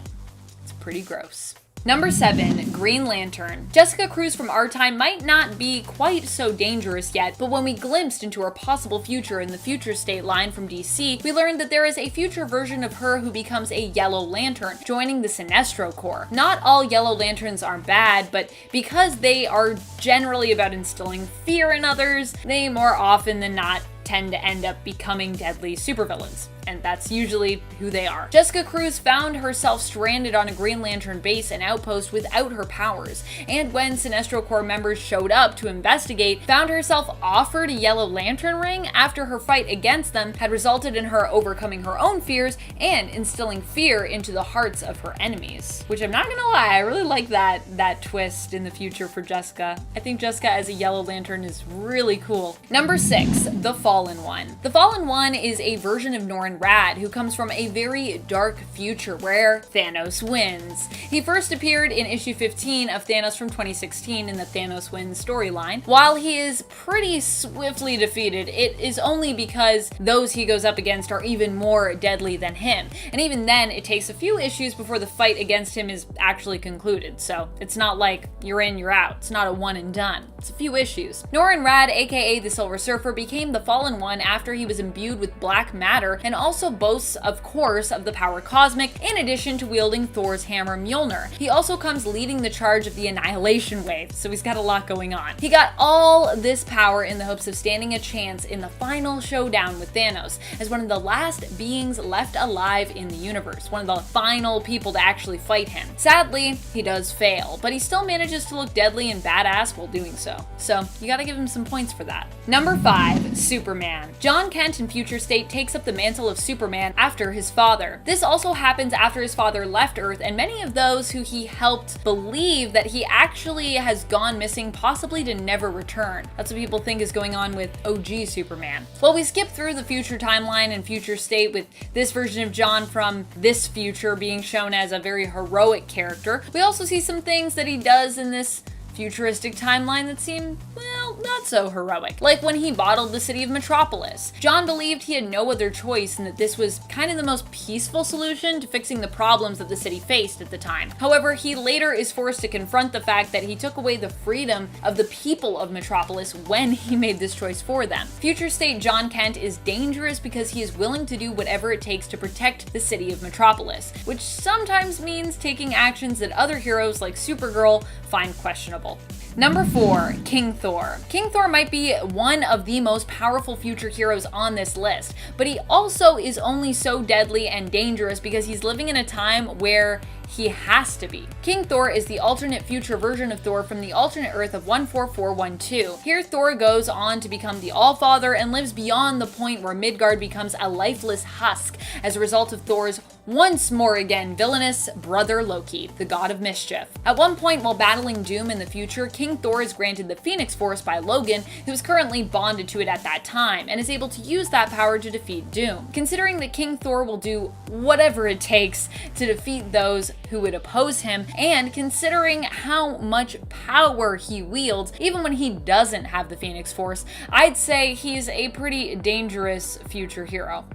It's pretty gross. Number 7, Green Lantern. Jessica Cruz from our time might not be quite so dangerous yet, but when we glimpsed into her possible future in the Future State line from DC, we learned that there is a future version of her who becomes a Yellow Lantern, joining the Sinestro Corps. Not all Yellow Lanterns are bad, but because they are generally about instilling fear in others, they more often than not tend to end up becoming deadly supervillains. And that's usually who they are. Jessica Cruz found herself stranded on a Green Lantern base and outpost without her powers, and when Sinestro Corps members showed up to investigate, found herself offered a Yellow Lantern ring after her fight against them had resulted in her overcoming her own fears and instilling fear into the hearts of her enemies. Which I'm not gonna lie, I really like that twist in the future for Jessica. I think Jessica as a Yellow Lantern is really cool. Number 6, The Fallen One. The Fallen One is a version of Norrin Rad who comes from a very dark future where Thanos wins. He first appeared in issue 15 of Thanos from 2016 in the Thanos Wins storyline. While he is pretty swiftly defeated, it is only because those he goes up against are even more deadly than him. And even then, it takes a few issues before the fight against him is actually concluded. So it's not like you're in, you're out. It's not a one and done. It's a few issues. Norrin Rad, aka the Silver Surfer, became the Fallen One after he was imbued with black matter and also boasts, of course, of the power cosmic, in addition to wielding Thor's hammer Mjolnir. He also comes leading the charge of the Annihilation Wave, so he's got a lot going on. He got all this power in the hopes of standing a chance in the final showdown with Thanos, as one of the last beings left alive in the universe, one of the final people to actually fight him. Sadly, he does fail, but he still manages to look deadly and badass while doing so. So, you gotta give him some points for that. Number 5, Superman. John Kent in Future State takes up the mantle of Superman after his father. This also happens after his father left Earth, and many of those who he helped believe that he actually has gone missing, possibly to never return. That's what people think is going on with OG Superman. Well, we skip through the future timeline and Future State with this version of John from this future being shown as a very heroic character. We also see some things that he does in this futuristic timeline that seem, well, not so heroic. Like when he bottled the city of Metropolis. John believed he had no other choice and that this was kind of the most peaceful solution to fixing the problems that the city faced at the time. However, he later is forced to confront the fact that he took away the freedom of the people of Metropolis when he made this choice for them. Future State John Kent is dangerous because he is willing to do whatever it takes to protect the city of Metropolis, which sometimes means taking actions that other heroes like Supergirl find questionable. Number 4, King Thor. King Thor might be one of the most powerful future heroes on this list, but he also is only so deadly and dangerous because he's living in a time where he has to be. King Thor is the alternate future version of Thor from the alternate Earth of 14412. Here, Thor goes on to become the Allfather and lives beyond the point where Midgard becomes a lifeless husk as a result of Thor's once more again villainous brother Loki, the god of mischief. At one point while battling Doom in the future, King Thor is granted the Phoenix Force by Logan, who is currently bonded to it at that time, and is able to use that power to defeat Doom. Considering that King Thor will do whatever it takes to defeat those who would oppose him, and considering how much power he wields, even when he doesn't have the Phoenix Force, I'd say he's a pretty dangerous future hero.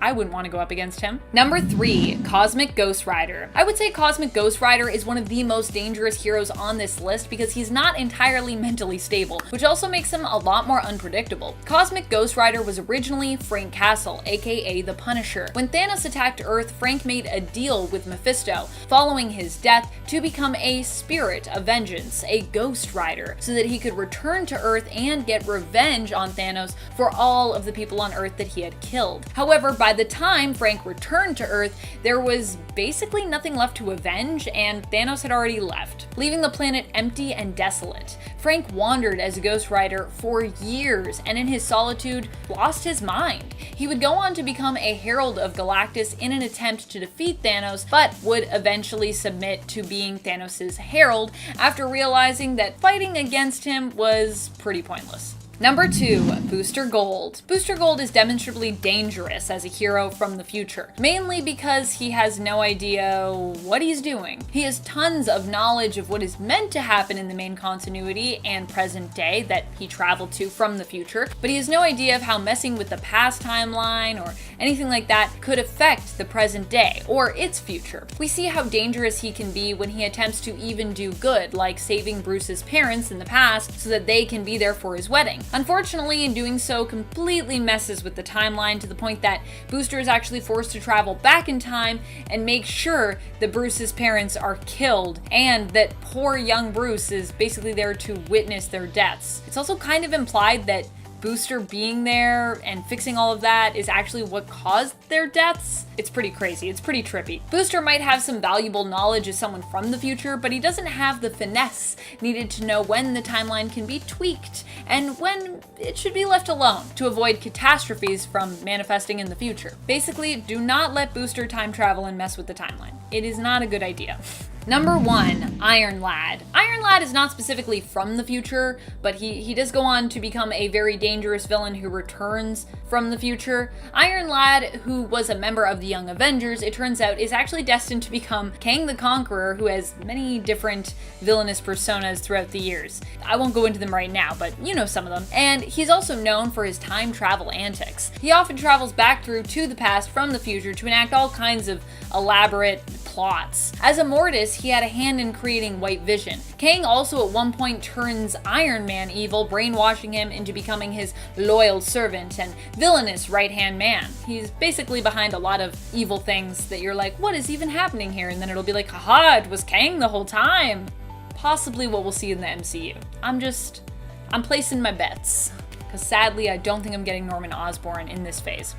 I wouldn't want to go up against him. Number 3, Cosmic Ghost Rider. I would say Cosmic Ghost Rider is one of the most dangerous heroes on this list because he's not entirely mentally stable, which also makes him a lot more unpredictable. Cosmic Ghost Rider was originally Frank Castle, aka the Punisher. When Thanos attacked Earth, Frank made a deal with Mephisto, following his death, to become a spirit of vengeance, a Ghost Rider, so that he could return to Earth and get revenge on Thanos for all of the people on Earth that he had killed. However, by the time Frank returned to Earth, there was basically nothing left to avenge, and Thanos had already left, leaving the planet empty and desolate. Frank wandered as a Ghost Rider for years, and in his solitude, lost his mind. He would go on to become a herald of Galactus in an attempt to defeat Thanos, but would eventually submit to being Thanos' herald after realizing that fighting against him was pretty pointless. Number 2, Booster Gold. Booster Gold is demonstrably dangerous as a hero from the future, mainly because he has no idea what he's doing. He has tons of knowledge of what is meant to happen in the main continuity and present day that he traveled to from the future, but he has no idea of how messing with the past timeline or anything like that could affect the present day or its future. We see how dangerous he can be when he attempts to even do good, like saving Bruce's parents in the past so that they can be there for his wedding. Unfortunately, in doing so, completely messes with the timeline to the point that Booster is actually forced to travel back in time and make sure that Bruce's parents are killed, and that poor young Bruce is basically there to witness their deaths. It's also kind of implied that Booster being there and fixing all of that is actually what caused their deaths. It's pretty crazy, it's pretty trippy. Booster might have some valuable knowledge as someone from the future, but he doesn't have the finesse needed to know when the timeline can be tweaked and when it should be left alone to avoid catastrophes from manifesting in the future. Basically, do not let Booster time travel and mess with the timeline. It is not a good idea. Number 1, Iron Lad. Iron Lad is not specifically from the future, but he does go on to become a very dangerous villain who returns from the future. Iron Lad, who was a member of the Young Avengers, it turns out is actually destined to become Kang the Conqueror, who has many different villainous personas throughout the years. I won't go into them right now, but you know some of them. And he's also known for his time travel antics. He often travels back through to the past from the future to enact all kinds of elaborate plots. As a Mortis, he had a hand in creating White Vision. Kang also at one point turns Iron Man evil, brainwashing him into becoming his loyal servant and villainous right-hand man. He's basically behind a lot of evil things that you're like, what is even happening here? And then it'll be like, haha, it was Kang the whole time. Possibly what we'll see in the MCU. I'm placing my bets. Because sadly, I don't think I'm getting Norman Osborn in this phase.